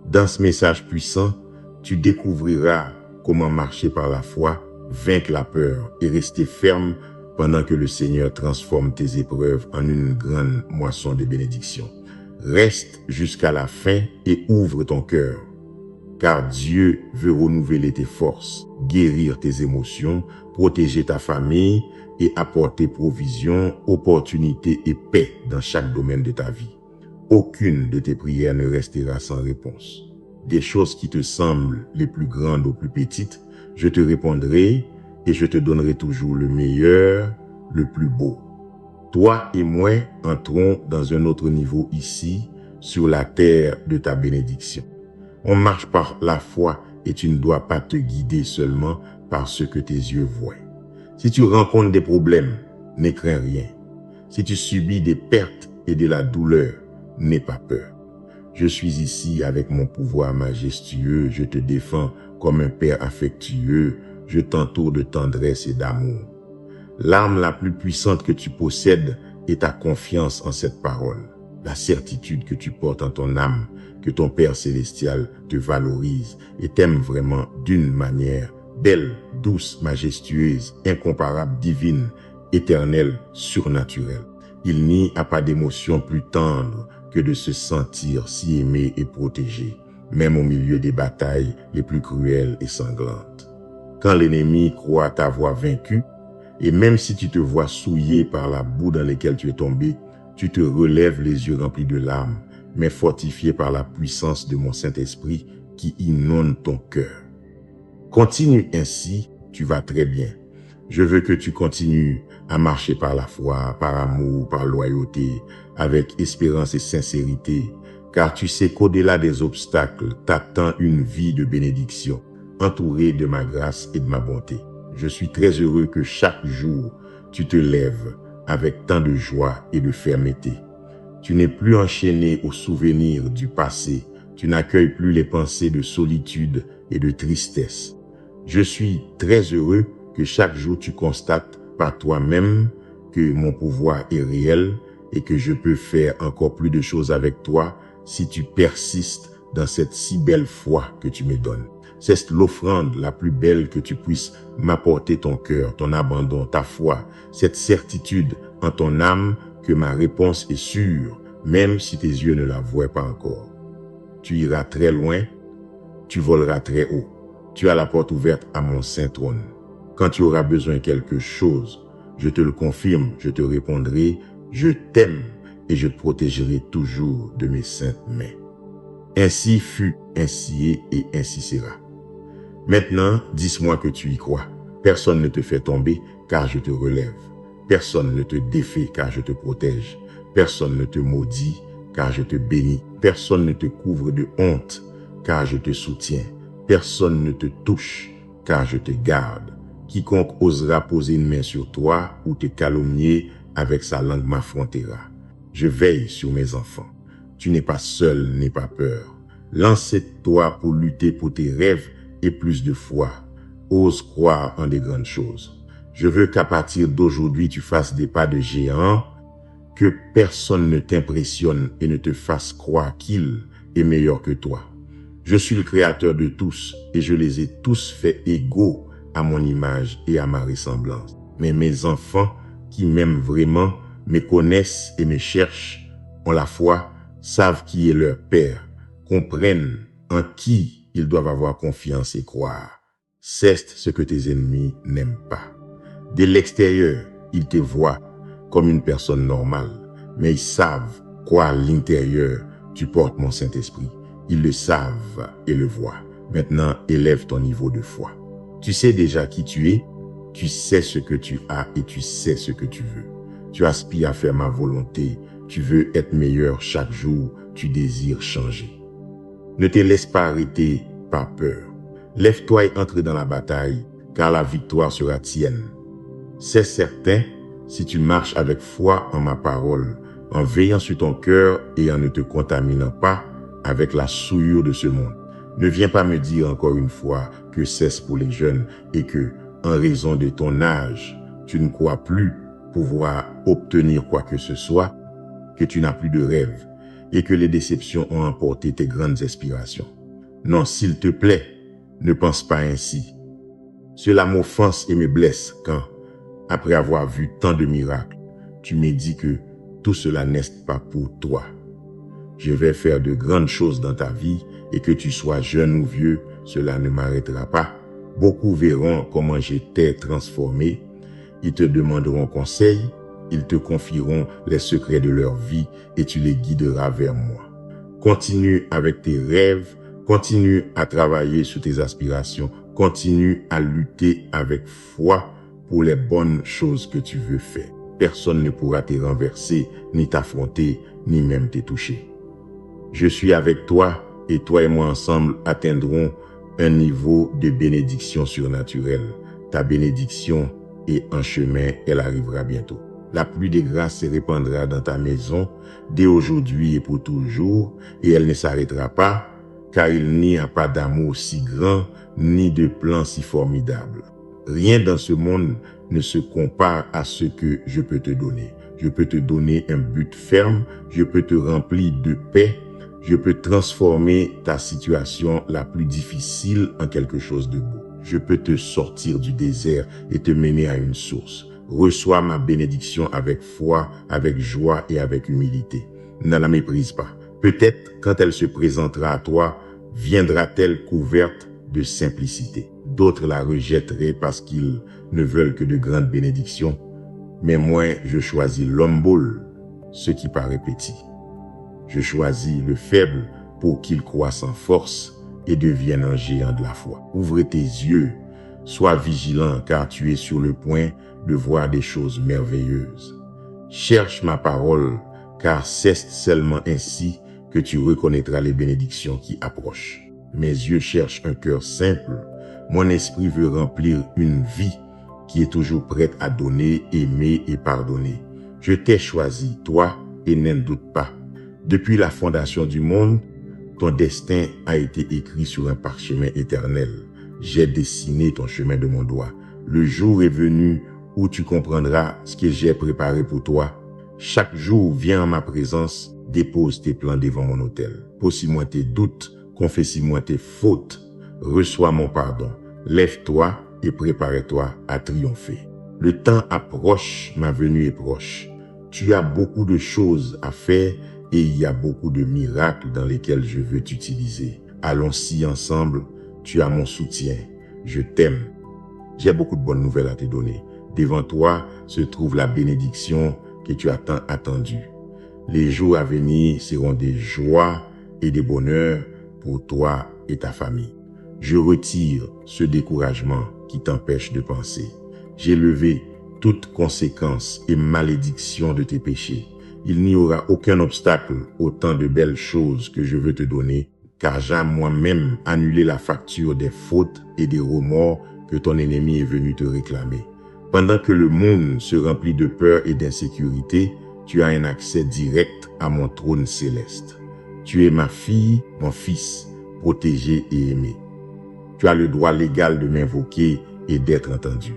Dans ce message puissant, tu découvriras comment marcher par la foi, vaincre la peur et rester ferme pendant que le Seigneur transforme tes épreuves en une grande moisson de bénédictions. Reste jusqu'à la fin et ouvre ton cœur, car Dieu veut renouveler tes forces, guérir tes émotions, protéger ta famille et apporter provision, opportunité et paix dans chaque domaine de ta vie. Aucune de tes prières ne restera sans réponse. Des choses qui te semblent les plus grandes ou plus petites, je te répondrai et je te donnerai toujours le meilleur, le plus beau. Toi et moi entrons dans un autre niveau ici, sur la terre de ta bénédiction. On marche par la foi et tu ne dois pas te guider seulement par ce que tes yeux voient. Si tu rencontres des problèmes, ne crains rien. Si tu subis des pertes et de la douleur, n'aie pas peur. Je suis ici avec mon pouvoir majestueux, je te défends comme un père affectueux, je t'entoure de tendresse et d'amour. L'arme la plus puissante que tu possèdes est ta confiance en cette parole, la certitude que tu portes en ton âme, que ton Père célestial te valorise et t'aime vraiment d'une manière belle, douce, majestueuse, incomparable, divine, éternelle, surnaturelle. Il n'y a pas d'émotion plus tendre que de se sentir si aimé et protégé, même au milieu des batailles les plus cruelles et sanglantes. Quand l'ennemi croit t'avoir vaincu, et même si tu te vois souillé par la boue dans laquelle tu es tombé, tu te relèves les yeux remplis de larmes, mais fortifié par la puissance de mon Saint-Esprit qui inonde ton cœur. Continue ainsi, tu vas très bien. Je veux que tu continues à marcher par la foi, par amour, par loyauté, avec espérance et sincérité, car tu sais qu'au-delà des obstacles t'attend une vie de bénédiction, entourée de ma grâce et de ma bonté. Je suis très heureux que chaque jour, tu te lèves avec tant de joie et de fermeté. Tu n'es plus enchaîné aux souvenirs du passé, tu n'accueilles plus les pensées de solitude et de tristesse. Je suis très heureux que chaque jour tu constates par toi-même que mon pouvoir est réel et que je peux faire encore plus de choses avec toi si tu persistes dans cette si belle foi que tu me donnes. C'est l'offrande la plus belle que tu puisses m'apporter ton cœur, ton abandon, ta foi, cette certitude en ton âme que ma réponse est sûre, même si tes yeux ne la voient pas encore. Tu iras très loin, tu voleras très haut. Tu as la porte ouverte à mon saint trône. Quand tu auras besoin de quelque chose, je te le confirme, je te répondrai, je t'aime et je te protégerai toujours de mes saintes mains. Ainsi fut, ainsi est et ainsi sera. Maintenant, dis-moi que tu y crois. Personne ne te fait tomber, car je te relève. Personne ne te défait, car je te protège. Personne ne te maudit, car je te bénis. Personne ne te couvre de honte, car je te soutiens. Personne ne te touche, car je te garde. Quiconque osera poser une main sur toi ou te calomnier avec sa langue m'affrontera. Je veille sur mes enfants. Tu n'es pas seul, n'aie pas peur. Lance-toi pour lutter pour tes rêves et plus de foi. Ose croire en des grandes choses. Je veux qu'à partir d'aujourd'hui, tu fasses des pas de géant, que personne ne t'impressionne et ne te fasse croire qu'il est meilleur que toi. Je suis le créateur de tous et je les ai tous faits égaux à mon image et à ma ressemblance. Mais mes enfants qui m'aiment vraiment, me connaissent et me cherchent, ont la foi, savent qui est leur Père, comprennent en qui ils doivent avoir confiance et croire. Ceste ce que tes ennemis n'aiment pas. De l'extérieur, ils te voient comme une personne normale, mais ils savent quoi à l'intérieur tu portes mon Saint-Esprit. Ils le savent et le voient. Maintenant, élève ton niveau de foi. Tu sais déjà qui tu es, tu sais ce que tu as et tu sais ce que tu veux. Tu aspires à faire ma volonté, tu veux être meilleur chaque jour, tu désires changer. Ne te laisse pas arrêter par peur. Lève-toi et entre dans la bataille, car la victoire sera tienne. C'est certain, si tu marches avec foi en ma parole, en veillant sur ton cœur et en ne te contaminant pas avec la souillure de ce monde. Ne viens pas me dire encore une fois que c'est pour les jeunes et que, en raison de ton âge, tu ne crois plus pouvoir obtenir quoi que ce soit, que tu n'as plus de rêve et que les déceptions ont emporté tes grandes aspirations. Non, s'il te plaît, ne pense pas ainsi. Cela m'offense et me blesse quand, après avoir vu tant de miracles, tu me dis que tout cela n'est pas pour toi. Je vais faire de grandes choses dans ta vie et que tu sois jeune ou vieux, cela ne m'arrêtera pas. Beaucoup verront comment je t'ai transformé. Ils te demanderont conseil, ils te confieront les secrets de leur vie et tu les guideras vers moi. Continue avec tes rêves, continue à travailler sur tes aspirations, continue à lutter avec foi pour les bonnes choses que tu veux faire. Personne ne pourra te renverser, ni t'affronter, ni même te toucher. Je suis avec toi et toi et moi ensemble atteindrons un niveau de bénédiction surnaturelle. Ta bénédiction est en chemin, elle arrivera bientôt. La pluie de grâce se répandra dans ta maison dès aujourd'hui et pour toujours, et elle ne s'arrêtera pas, car il n'y a pas d'amour si grand, ni de plan si formidable. Rien dans ce monde ne se compare à ce que je peux te donner. Je peux te donner un but ferme, je peux te remplir de paix, je peux transformer ta situation la plus difficile en quelque chose de beau. Je peux te sortir du désert et te mener à une source. Reçois ma bénédiction avec foi, avec joie et avec humilité. Ne la méprise pas. Peut-être quand elle se présentera à toi, viendra-t-elle couverte de simplicité. D'autres la rejetteraient parce qu'ils ne veulent que de grandes bénédictions. Mais moi, je choisis l'humble, ce qui paraît petit. Je choisis le faible pour qu'il croisse en force et devienne un géant de la foi. Ouvre tes yeux, sois vigilant car tu es sur le point de voir des choses merveilleuses. Cherche ma parole car c'est seulement ainsi que tu reconnaîtras les bénédictions qui approchent. Mes yeux cherchent un cœur simple. Mon esprit veut remplir une vie qui est toujours prête à donner, aimer et pardonner. Je t'ai choisi, toi, et n'en doute pas. Depuis la fondation du monde, ton destin a été écrit sur un parchemin éternel. J'ai dessiné ton chemin de mon doigt. Le jour est venu où tu comprendras ce que j'ai préparé pour toi. Chaque jour, viens en ma présence, dépose tes plans devant mon autel. Pose-moi tes doutes, confesse-moi tes fautes. Reçois mon pardon. Lève-toi et prépare-toi à triompher. Le temps approche, ma venue est proche. Tu as beaucoup de choses à faire et il y a beaucoup de miracles dans lesquels je veux t'utiliser. Allons-y ensemble, tu as mon soutien. Je t'aime. J'ai beaucoup de bonnes nouvelles à te donner. Devant toi se trouve la bénédiction que tu as tant attendue. Les jours à venir seront des joies et des bonheurs pour toi et ta famille. Je retire ce découragement qui t'empêchent de penser. J'ai levé toute conséquence et malédiction de tes péchés. Il n'y aura aucun obstacle au temps de belles choses que je veux te donner, car j'ai moi-même annulé la facture des fautes et des remords que ton ennemi est venu te réclamer. Pendant que le monde se remplit de peur et d'insécurité, tu as un accès direct à mon trône céleste. Tu es ma fille, mon fils, protégé et aimé. Tu as le droit légal de m'invoquer et d'être entendu.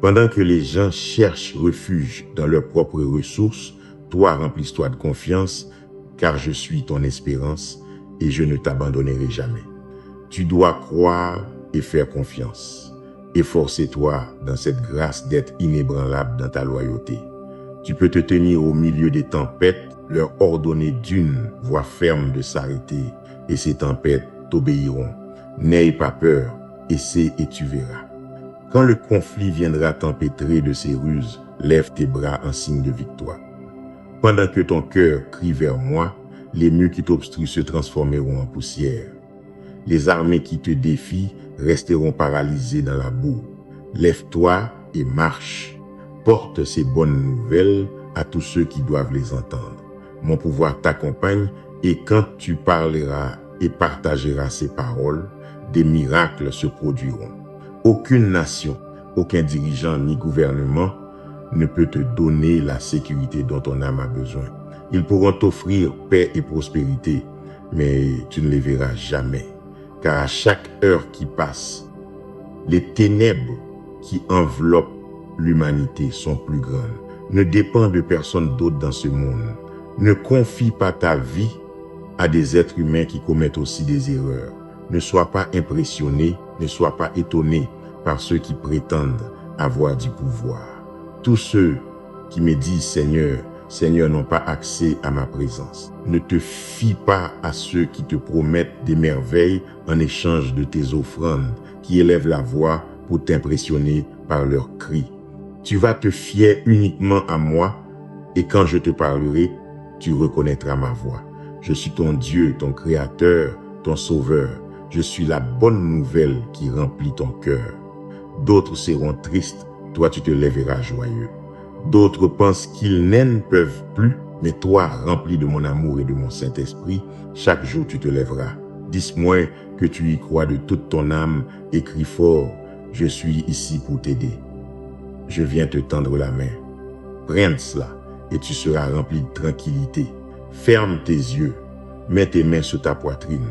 Pendant que les gens cherchent refuge dans leurs propres ressources, toi remplis-toi de confiance, car je suis ton espérance et je ne t'abandonnerai jamais. Tu dois croire et faire confiance. Efforce-toi dans cette grâce d'être inébranlable dans ta loyauté. Tu peux te tenir au milieu des tempêtes, leur ordonner d'une voix ferme de s'arrêter, et ces tempêtes t'obéiront. N'aie pas peur, essaie et tu verras. Quand le conflit viendra t'empêtrer de ses ruses, lève tes bras en signe de victoire. Pendant que ton cœur crie vers moi, les murs qui t'obstruent se transformeront en poussière. Les armées qui te défient resteront paralysées dans la boue. Lève-toi et marche. Porte ces bonnes nouvelles à tous ceux qui doivent les entendre. Mon pouvoir t'accompagne et quand tu parleras et partageras ces paroles, des miracles se produiront. Aucune nation, aucun dirigeant ni gouvernement ne peut te donner la sécurité dont ton âme a besoin. Ils pourront t'offrir paix et prospérité, mais tu ne les verras jamais. Car à chaque heure qui passe, les ténèbres qui enveloppent l'humanité sont plus grandes. Ne dépends de personne d'autre dans ce monde. Ne confie pas ta vie à des êtres humains qui commettent aussi des erreurs. Ne sois pas impressionné, ne sois pas étonné par ceux qui prétendent avoir du pouvoir. Tous ceux qui me disent Seigneur, Seigneur n'ont pas accès à ma présence. Ne te fie pas à ceux qui te promettent des merveilles en échange de tes offrandes, qui élèvent la voix pour t'impressionner par leurs cris. Tu vas te fier uniquement à moi et quand je te parlerai, tu reconnaîtras ma voix. Je suis ton Dieu, ton Créateur, ton Sauveur. Je suis la bonne nouvelle qui remplit ton cœur. D'autres seront tristes, toi tu te lèveras joyeux. D'autres pensent qu'ils n'en peuvent plus, mais toi, rempli de mon amour et de mon Saint-Esprit, chaque jour tu te lèveras. Dis-moi que tu y crois de toute ton âme et crie fort, je suis ici pour t'aider. Je viens te tendre la main. Prends cela et tu seras rempli de tranquillité. Ferme tes yeux, mets tes mains sur ta poitrine.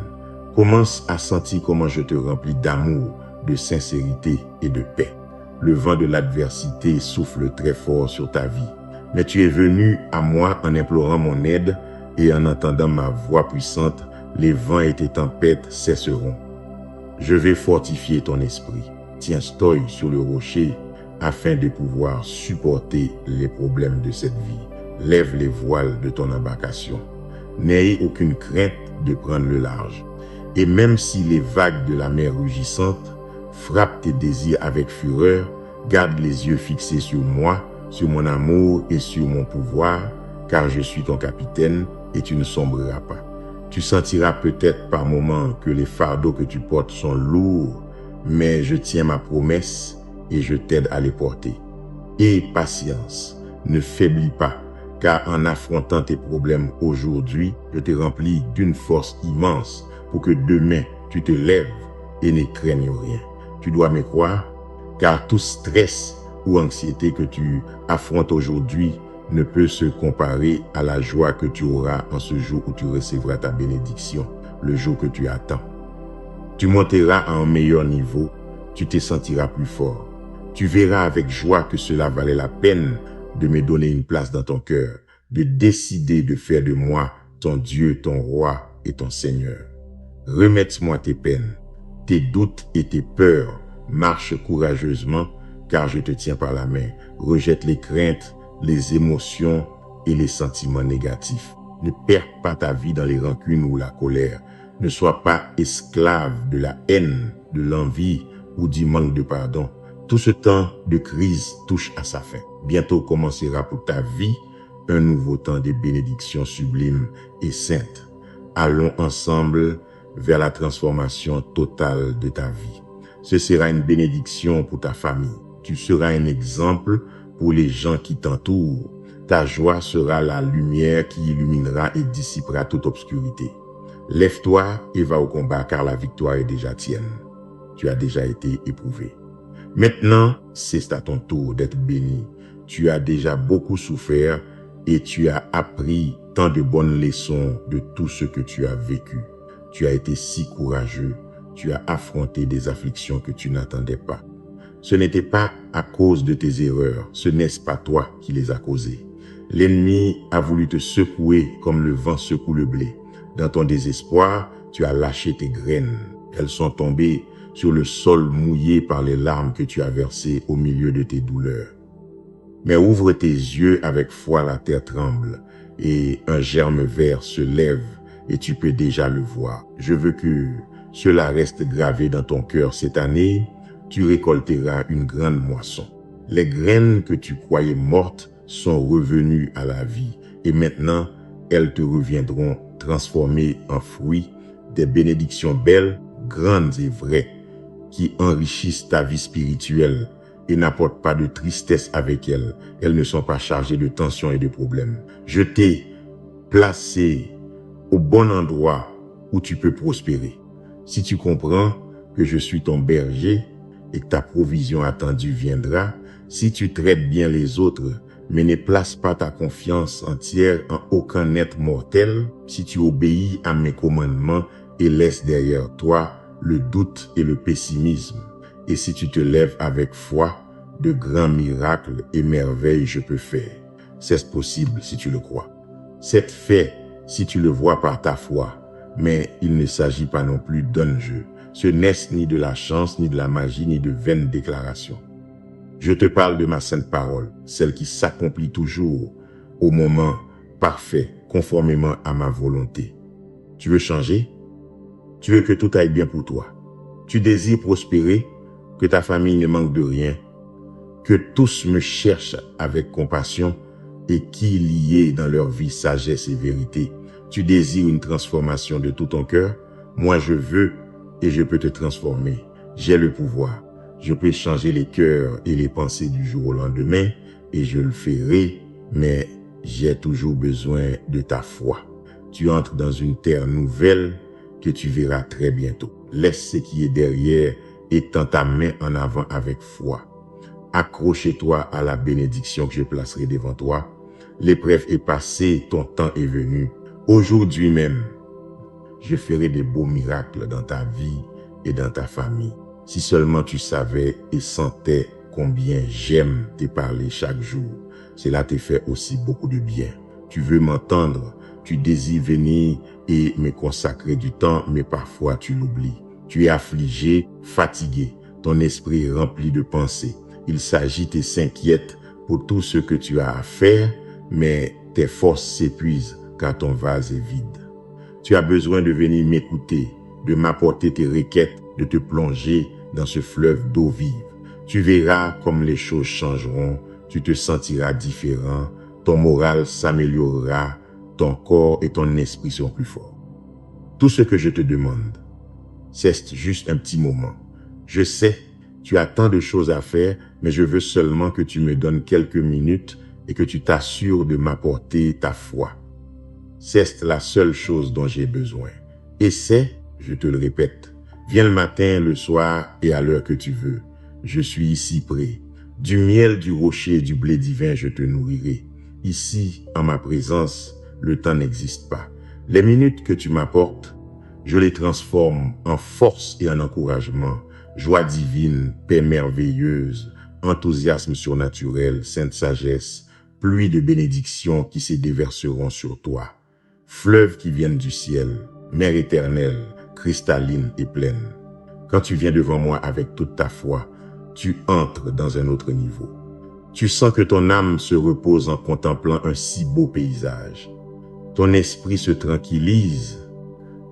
Commence à sentir comment je te remplis d'amour, de sincérité et de paix. Le vent de l'adversité souffle très fort sur ta vie. Mais tu es venu à moi en implorant mon aide et en entendant ma voix puissante, les vents et tes tempêtes cesseront. Je vais fortifier ton esprit. Tiens-toi sur le rocher afin de pouvoir supporter les problèmes de cette vie. Lève les voiles de ton embarcation. N'ayez aucune crainte de prendre le large. Et même si les vagues de la mer rugissante frappent tes désirs avec fureur, garde les yeux fixés sur moi, sur mon amour et sur mon pouvoir, car je suis ton capitaine et tu ne sombreras pas. Tu sentiras peut-être par moments que les fardeaux que tu portes sont lourds, mais je tiens ma promesse et je t'aide à les porter. Aie patience, ne faiblis pas, car en affrontant tes problèmes aujourd'hui, je te remplis d'une force immense pour que demain tu te lèves et ne craignes rien. Tu dois me croire, car tout stress ou anxiété que tu affrontes aujourd'hui ne peut se comparer à la joie que tu auras en ce jour où tu recevras ta bénédiction, le jour que tu attends. Tu monteras à un meilleur niveau, tu te sentiras plus fort. Tu verras avec joie que cela valait la peine de me donner une place dans ton cœur, de décider de faire de moi ton Dieu, ton roi et ton Seigneur. Remets-moi tes peines, tes doutes et tes peurs. Marche courageusement, car je te tiens par la main. Rejette les craintes, les émotions et les sentiments négatifs. Ne perds pas ta vie dans les rancunes ou la colère. Ne sois pas esclave de la haine, de l'envie ou du manque de pardon. Tout ce temps de crise touche à sa fin. Bientôt commencera pour ta vie un nouveau temps de bénédictions sublimes et saintes. Allons ensemble vers la transformation totale de ta vie. Ce sera une bénédiction pour ta famille. Tu seras un exemple pour les gens qui t'entourent. Ta joie sera la lumière qui illuminera et dissipera toute obscurité. Lève-toi et va au combat car la victoire est déjà tienne. Tu as déjà été éprouvé. Maintenant, c'est à ton tour d'être béni. Tu as déjà beaucoup souffert et tu as appris tant de bonnes leçons de tout ce que tu as vécu. Tu as été si courageux. Tu as affronté des afflictions que tu n'attendais pas. Ce n'était pas à cause de tes erreurs, ce n'est pas toi qui les as causées. L'ennemi a voulu te secouer comme le vent secoue le blé. Dans ton désespoir, tu as lâché tes graines. Elles sont tombées sur le sol mouillé par les larmes que tu as versées au milieu de tes douleurs. Mais ouvre tes yeux avec foi, la terre tremble et un germe vert se lève et tu peux déjà le voir. Je veux que cela reste gravé dans ton cœur cette année. Tu récolteras une grande moisson. Les graines que tu croyais mortes sont revenues à la vie et maintenant elles te reviendront transformées en fruits, des bénédictions belles, grandes et vraies, qui enrichissent ta vie spirituelle et n'apportent pas de tristesse avec elles. Elles ne sont pas chargées de tensions et de problèmes. Je t'ai placé au bon endroit où tu peux prospérer. Si tu comprends que je suis ton berger et que ta provision attendue viendra, si tu traites bien les autres, mais ne place pas ta confiance entière en aucun être mortel, si tu obéis à mes commandements et laisses derrière toi le doute et le pessimisme, et si tu te lèves avec foi, de grands miracles et merveilles je peux faire. C'est possible si tu le crois. C'est fait si tu le vois par ta foi, mais il ne s'agit pas non plus d'un jeu. Ce n'est ni de la chance, ni de la magie, ni de vaines déclarations. Je te parle de ma sainte parole, celle qui s'accomplit toujours au moment parfait, conformément à ma volonté. Tu veux changer? Tu veux que tout aille bien pour toi? Tu désires prospérer, que ta famille ne manque de rien, que tous me cherchent avec compassion et qu'il y ait dans leur vie sagesse et vérité. Tu désires une transformation de tout ton cœur? Moi je veux et je peux te transformer. J'ai le pouvoir. Je peux changer les cœurs et les pensées du jour au lendemain et je le ferai, mais j'ai toujours besoin de ta foi. Tu entres dans une terre nouvelle que tu verras très bientôt. Laisse ce qui est derrière et tends ta main en avant avec foi. Accroche-toi à la bénédiction que je placerai devant toi. L'épreuve est passée, ton temps est venu. Aujourd'hui même, je ferai des beaux miracles dans ta vie et dans ta famille. Si seulement tu savais et sentais combien j'aime te parler chaque jour, cela te fait aussi beaucoup de bien. Tu veux m'entendre, tu désires venir et me consacrer du temps, mais parfois tu l'oublies. Tu es affligé, fatigué, ton esprit est rempli de pensées. Il s'agite et s'inquiète pour tout ce que tu as à faire, mais tes forces s'épuisent car ton vase est vide. Tu as besoin de venir m'écouter, de m'apporter tes requêtes, de te plonger dans ce fleuve d'eau vive. Tu verras comme les choses changeront, tu te sentiras différent, ton moral s'améliorera, ton corps et ton esprit sont plus forts. Tout ce que je te demande, c'est juste un petit moment. Je sais, tu as tant de choses à faire, mais je veux seulement que tu me donnes quelques minutes et que tu t'assures de m'apporter ta foi. C'est la seule chose dont j'ai besoin. Et c'est, je te le répète, viens le matin, le soir et à l'heure que tu veux. Je suis ici prêt. Du miel, du rocher et du blé divin, je te nourrirai. Ici, en ma présence, le temps n'existe pas. Les minutes que tu m'apportes, je les transforme en force et en encouragement, joie divine, paix merveilleuse, enthousiasme surnaturel, sainte sagesse, pluie de bénédictions qui se déverseront sur toi, fleuves qui viennent du ciel, mer éternelle, cristalline et pleine. Quand tu viens devant moi avec toute ta foi, tu entres dans un autre niveau. Tu sens que ton âme se repose en contemplant un si beau paysage. Ton esprit se tranquillise,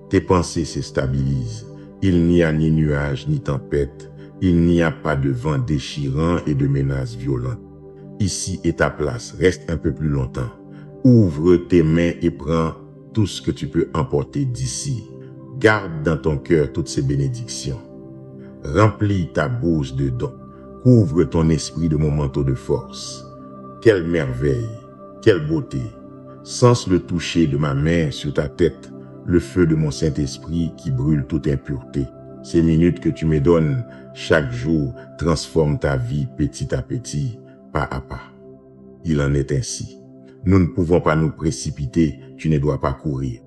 tes pensées se stabilisent. Il n'y a ni nuages ni tempête, il n'y a pas de vent déchirant et de menaces violentes. Ici est ta place, reste un peu plus longtemps. Ouvre tes mains et prends tout ce que tu peux emporter d'ici. Garde dans ton cœur toutes ces bénédictions. Remplis ta bourse de dons. Couvre ton esprit de mon manteau de force. Quelle merveille, quelle beauté. Sens le toucher de ma main sur ta tête, le feu de mon Saint-Esprit qui brûle toute impureté. Ces minutes que tu me donnes chaque jour transforment ta vie petit à petit, pas à pas. Il en est ainsi. Nous ne pouvons pas nous précipiter, tu ne dois pas courir.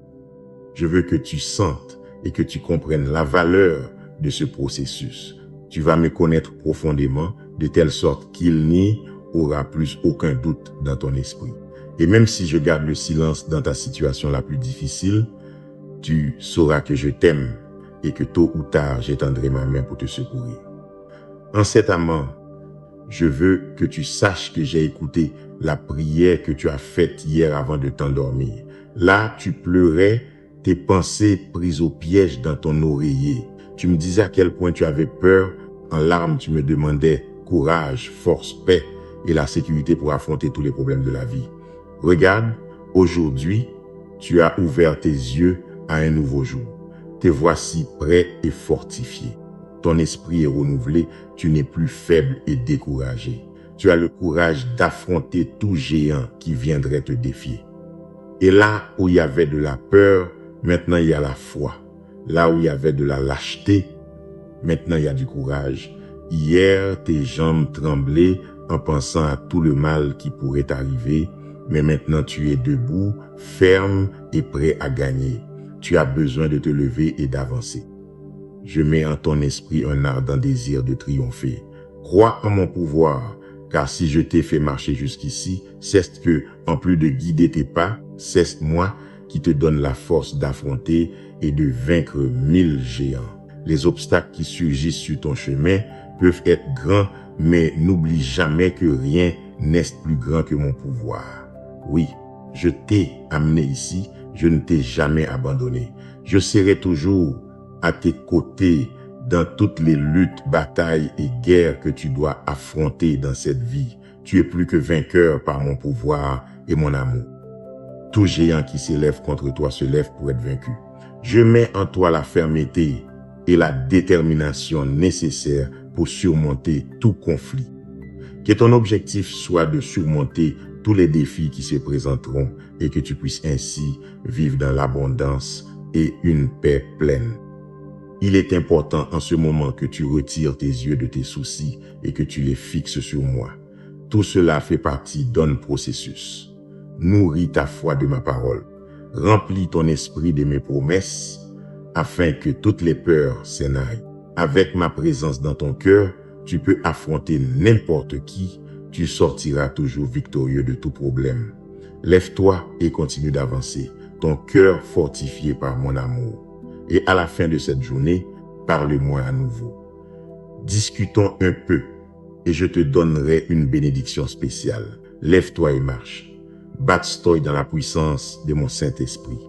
Je veux que tu sentes et que tu comprennes la valeur de ce processus. Tu vas me connaître profondément de telle sorte qu'il n'y aura plus aucun doute dans ton esprit. Et même si je garde le silence dans ta situation la plus difficile, tu sauras que je t'aime et que tôt ou tard, j'étendrai ma main pour te secourir. En cet amant, je veux que tu saches que j'ai écouté la prière que tu as faite hier avant de t'endormir. Là, tu pleurais, tes pensées prises au piège dans ton oreiller. Tu me disais à quel point tu avais peur. En larmes, tu me demandais courage, force, paix et la sécurité pour affronter tous les problèmes de la vie. Regarde, aujourd'hui, tu as ouvert tes yeux à un nouveau jour. Te voici prêt et fortifié. Ton esprit est renouvelé, tu n'es plus faible et découragé. Tu as le courage d'affronter tout géant qui viendrait te défier. Et là où il y avait de la peur, maintenant il y a la foi. Là où il y avait de la lâcheté, maintenant il y a du courage. Hier, tes jambes tremblaient en pensant à tout le mal qui pourrait t'arriver, mais maintenant tu es debout, ferme et prêt à gagner. Tu as besoin de te lever et d'avancer. Je mets en ton esprit un ardent désir de triompher. Crois en mon pouvoir, car si je t'ai fait marcher jusqu'ici, c'est que, en plus de guider tes pas, c'est moi qui te donne la force d'affronter et de vaincre 1000 géants. Les obstacles qui surgissent sur ton chemin peuvent être grands, mais n'oublie jamais que rien n'est plus grand que mon pouvoir. Oui, je t'ai amené ici, je ne t'ai jamais abandonné. Je serai toujours à tes côtés dans toutes les luttes, batailles et guerres que tu dois affronter dans cette vie. Tu es plus que vainqueur par mon pouvoir et mon amour. Tout géant qui s'élève contre toi se lève pour être vaincu. Je mets en toi la fermeté et la détermination nécessaires pour surmonter tout conflit. Que ton objectif soit de surmonter tous les défis qui se présenteront et que tu puisses ainsi vivre dans l'abondance et une paix pleine. Il est important en ce moment que tu retires tes yeux de tes soucis et que tu les fixes sur moi. Tout cela fait partie d'un processus. Nourris ta foi de ma parole. Remplis ton esprit de mes promesses afin que toutes les peurs s'en aillent. Avec ma présence dans ton cœur, tu peux affronter n'importe qui. Tu sortiras toujours victorieux de tout problème. Lève-toi et continue d'avancer, ton cœur fortifié par mon amour. Et à la fin de cette journée, parle-moi à nouveau. Discutons un peu et je te donnerai une bénédiction spéciale. Lève-toi et marche. Bats-toi dans la puissance de mon Saint-Esprit.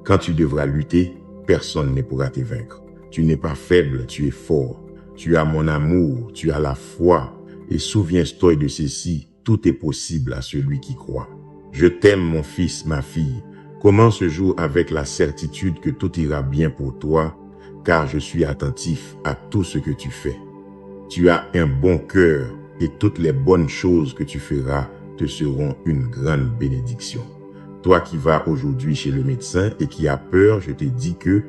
Quand tu devras lutter, personne ne pourra te vaincre. Tu n'es pas faible, tu es fort. Tu as mon amour, tu as la foi. Et souviens-toi de ceci, tout est possible à celui qui croit. Je t'aime mon fils, ma fille. Commence ce jour avec la certitude que tout ira bien pour toi, car je suis attentif à tout ce que tu fais. Tu as un bon cœur et toutes les bonnes choses que tu feras te seront une grande bénédiction. Toi qui vas aujourd'hui chez le médecin et qui as peur, je te dis que,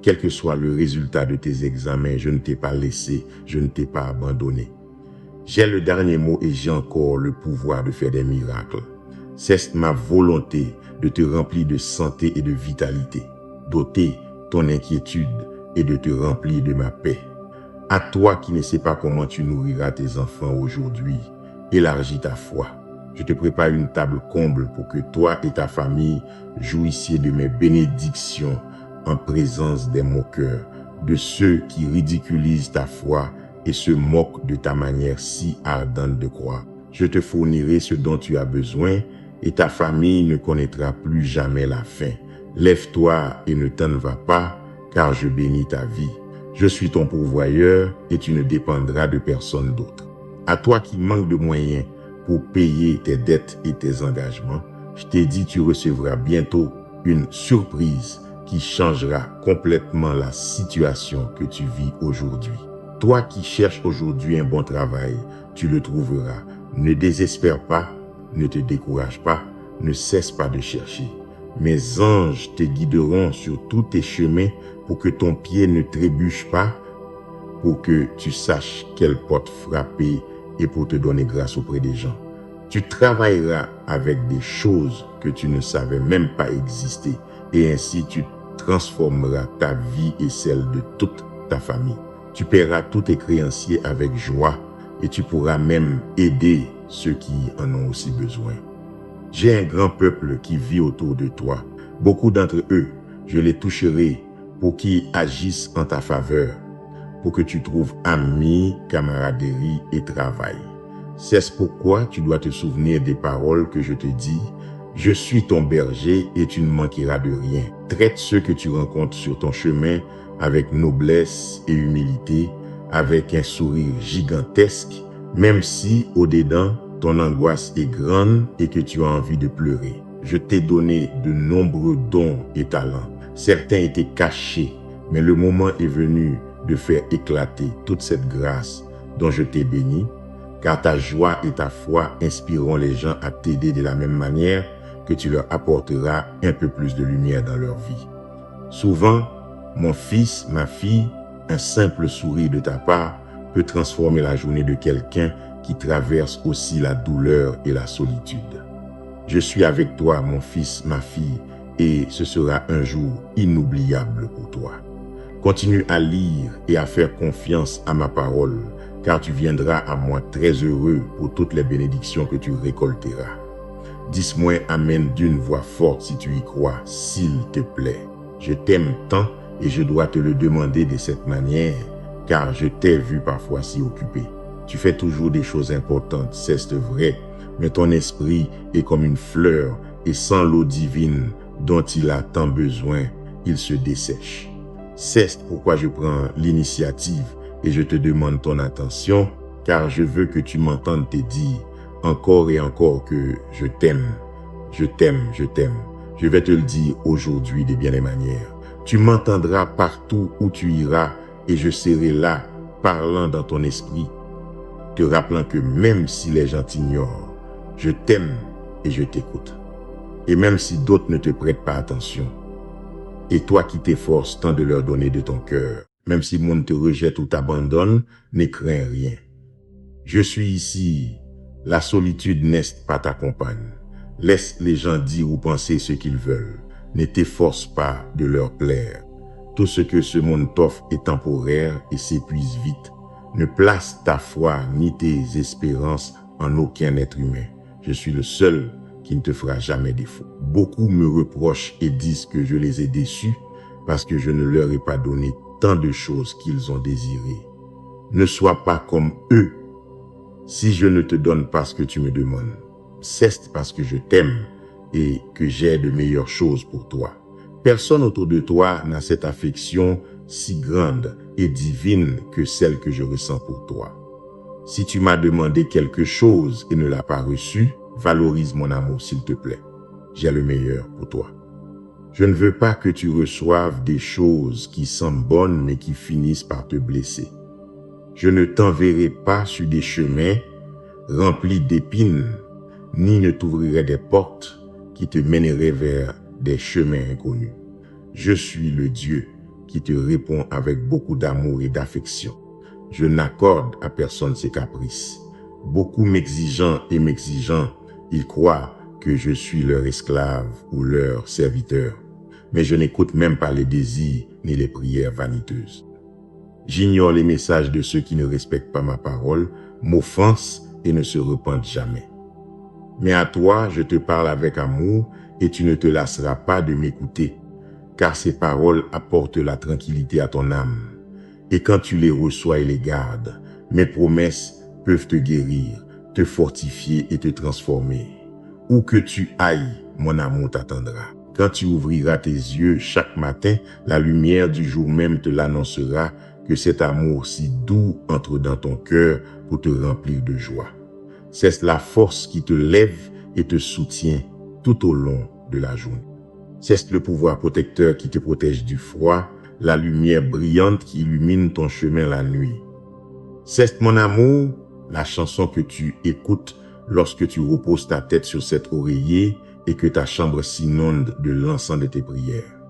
quel que soit le résultat de tes examens, je ne t'ai pas laissé, je ne t'ai pas abandonné. J'ai le dernier mot et j'ai encore le pouvoir de faire des miracles. C'est ma volonté de te remplir de santé et de vitalité, d'ôter ton inquiétude et de te remplir de ma paix. À toi qui ne sais pas comment tu nourriras tes enfants aujourd'hui, élargis ta foi. Je te prépare une table comble pour que toi et ta famille jouissiez de mes bénédictions en présence des moqueurs, de ceux qui ridiculisent ta foi et se moquent de ta manière si ardente de croire. Je te fournirai ce dont tu as besoin et ta famille ne connaîtra plus jamais la faim. Lève-toi et ne t'en va pas, car je bénis ta vie. Je suis ton pourvoyeur et tu ne dépendras de personne d'autre. À toi qui manques de moyens pour payer tes dettes et tes engagements, je t'ai dit tu recevras bientôt une surprise qui changera complètement la situation que tu vis aujourd'hui. Toi qui cherches aujourd'hui un bon travail, tu le trouveras. Ne désespère pas, ne te décourage pas, ne cesse pas de chercher. Mes anges te guideront sur tous tes chemins pour que ton pied ne trébuche pas, pour que tu saches quelle porte frapper et pour te donner grâce auprès des gens. Tu travailleras avec des choses que tu ne savais même pas exister et ainsi tu transformeras ta vie et celle de toute ta famille. Tu paieras tous tes créanciers avec joie et tu pourras même aider ceux qui en ont aussi besoin. J'ai un grand peuple qui vit autour de toi. Beaucoup d'entre eux, je les toucherai pour qu'ils agissent en ta faveur, pour que tu trouves amis, camaraderie et travail. C'est pourquoi tu dois te souvenir des paroles que je te dis. Je suis ton berger et tu ne manqueras de rien. Traite ceux que tu rencontres sur ton chemin avec noblesse et humilité, avec un sourire gigantesque, même si au-dedans, ton angoisse est grande et que tu as envie de pleurer. Je t'ai donné de nombreux dons et talents. Certains étaient cachés, mais le moment est venu de faire éclater toute cette grâce dont je t'ai béni, car ta joie et ta foi inspireront les gens à t'aider de la même manière que tu leur apporteras un peu plus de lumière dans leur vie. Souvent, mon fils, ma fille, un simple sourire de ta part peut transformer la journée de quelqu'un qui traverse aussi la douleur et la solitude. Je suis avec toi, mon fils, ma fille, et ce sera un jour inoubliable pour toi. Continue à lire et à faire confiance à ma parole, car tu viendras à moi très heureux pour toutes les bénédictions que tu récolteras. Dis-moi Amen d'une voix forte si tu y crois, s'il te plaît. Je t'aime tant et je dois te le demander de cette manière, car je t'ai vu parfois si occupé. Tu fais toujours des choses importantes, c'est vrai, mais ton esprit est comme une fleur et sans l'eau divine dont il a tant besoin, il se dessèche. C'est pourquoi je prends l'initiative et je te demande ton attention, car je veux que tu m'entendes te dire encore et encore que je t'aime, je t'aime, je t'aime. Je vais te le dire aujourd'hui de bien des manières. Tu m'entendras partout où tu iras et je serai là, parlant dans ton esprit, te rappelant que même si les gens t'ignorent, je t'aime et je t'écoute. Et même si d'autres ne te prêtent pas attention, et toi qui t'efforces tant de leur donner de ton cœur, même si le monde te rejette ou t'abandonne, ne crains rien. Je suis ici, la solitude n'est pas ta compagne. Laisse les gens dire ou penser ce qu'ils veulent. Ne t'efforce pas de leur plaire. Tout ce que ce monde t'offre est temporaire et s'épuise vite. Ne place ta foi ni tes espérances en aucun être humain. Je suis le seul qui ne te fera jamais défaut. Beaucoup me reprochent et disent que je les ai déçus parce que je ne leur ai pas donné tant de choses qu'ils ont désirées. Ne sois pas comme eux. Si je ne te donne pas ce que tu me demandes, c'est parce que je t'aime et que j'ai de meilleures choses pour toi. Personne autour de toi n'a cette affection si grande et divine que celle que je ressens pour toi. Si tu m'as demandé quelque chose et ne l'as pas reçu, valorise mon amour s'il te plaît. J'ai le meilleur pour toi. Je ne veux pas que tu reçoives des choses qui semblent bonnes mais qui finissent par te blesser. Je ne t'enverrai pas sur des chemins remplis d'épines, ni ne t'ouvrirai des portes qui te mèneraient vers des chemins inconnus. Je suis le Dieu qui te répond avec beaucoup d'amour et d'affection. Je n'accorde à personne ses caprices. Beaucoup m'exigeant, ils croient que je suis leur esclave ou leur serviteur. Mais je n'écoute même pas les désirs ni les prières vaniteuses. J'ignore les messages de ceux qui ne respectent pas ma parole, m'offensent et ne se repentent jamais. Mais à toi, je te parle avec amour et tu ne te lasseras pas de m'écouter, car ces paroles apportent la tranquillité à ton âme. Et quand tu les reçois et les gardes, mes promesses peuvent te guérir, te fortifier et te transformer. Où que tu ailles, mon amour t'attendra. Quand tu ouvriras tes yeux chaque matin, la lumière du jour même te l'annoncera que cet amour si doux entre dans ton cœur pour te remplir de joie. C'est la force qui te lève et te soutient tout au long de la journée. C'est le pouvoir protecteur qui te protège du froid, la lumière brillante qui illumine ton chemin la nuit. C'est mon amour, la chanson que tu écoutes lorsque tu reposes ta tête sur cet oreiller et que ta chambre s'inonde de l'encens de tes prières.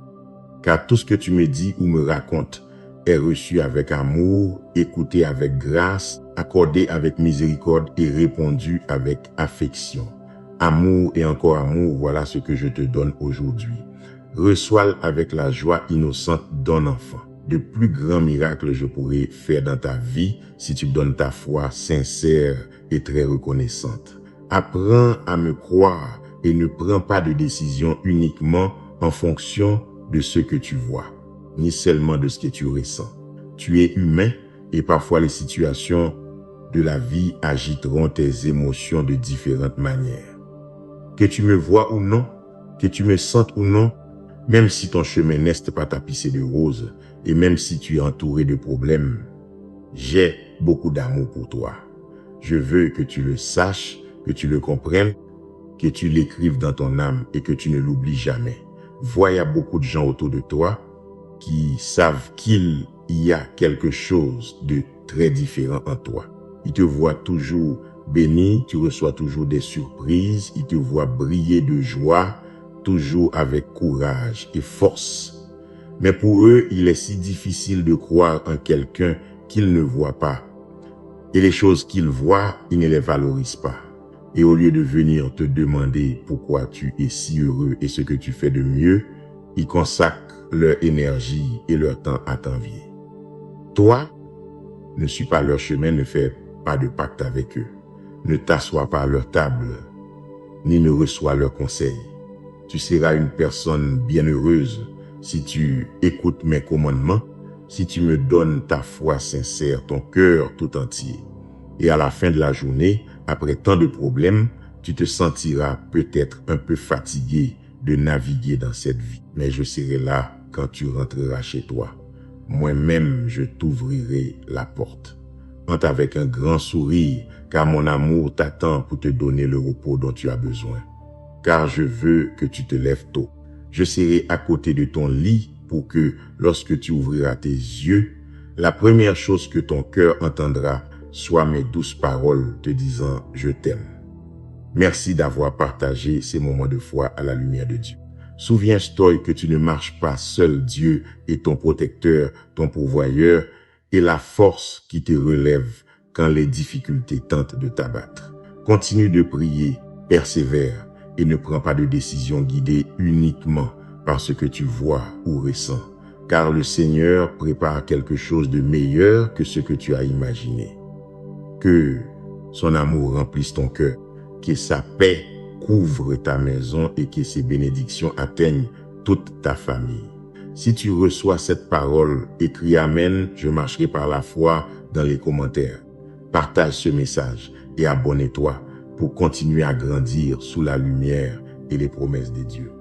Car tout ce que tu me dis ou me racontes est reçu avec amour, écouté avec grâce, accordé avec miséricorde et répondu avec affection. Amour et encore amour, voilà ce que je te donne aujourd'hui. Reçois-le avec la joie innocente d'un enfant. De plus grands miracles je pourrais faire dans ta vie si tu me donnes ta foi sincère et très reconnaissante. Apprends à me croire et ne prends pas de décision uniquement en fonction de ce que tu vois, ni seulement de ce que tu ressens. Tu es humain et parfois les situations de la vie agiteront tes émotions de différentes manières. Que tu me vois ou non, que tu me sentes ou non, même si ton chemin n'est pas tapissé de roses et même si tu es entouré de problèmes, j'ai beaucoup d'amour pour toi. Je veux que tu le saches, que tu le comprennes, que tu l'écrives dans ton âme et que tu ne l'oublies jamais. Vois, il y a beaucoup de gens autour de toi qui savent qu'il y a quelque chose de très différent en toi. Ils te voient toujours béni, tu reçois toujours des surprises, ils te voient briller de joie, toujours avec courage et force. Mais pour eux, il est si difficile de croire en quelqu'un qu'ils ne voient pas. Et les choses qu'ils voient, ils ne les valorisent pas. Et au lieu de venir te demander pourquoi tu es si heureux et ce que tu fais de mieux, ils consacrent leur énergie et leur temps à t'envier. Toi, ne suis pas leur chemin, ne fais pas de pacte avec eux. Ne t'assois pas à leur table, ni ne reçois leurs conseils. Tu seras une personne bienheureuse si tu écoutes mes commandements, si tu me donnes ta foi sincère, ton cœur tout entier. Et à la fin de la journée, après tant de problèmes, tu te sentiras peut-être un peu fatigué de naviguer dans cette vie. Mais je serai là quand tu rentreras chez toi. Moi-même, je t'ouvrirai la porte. Entre avec un grand sourire, car mon amour t'attend pour te donner le repos dont tu as besoin. Car je veux que tu te lèves tôt. Je serai à côté de ton lit pour que, lorsque tu ouvriras tes yeux, la première chose que ton cœur entendra soit mes douces paroles te disant « Je t'aime ». Merci d'avoir partagé ces moments de foi à la lumière de Dieu. Souviens-toi que tu ne marches pas seul. Dieu est ton protecteur, ton pourvoyeur et la force qui te relève quand les difficultés tentent de t'abattre. Continue de prier, persévère et ne prends pas de décision guidée uniquement par ce que tu vois ou ressens, car le Seigneur prépare quelque chose de meilleur que ce que tu as imaginé. Que son amour remplisse ton cœur, que sa paix couvre ta maison et que ses bénédictions atteignent toute ta famille. Si tu reçois cette parole, écris Amen, je marcherai par la foi dans les commentaires. Partage ce message et abonne-toi pour continuer à grandir sous la lumière et les promesses de Dieu.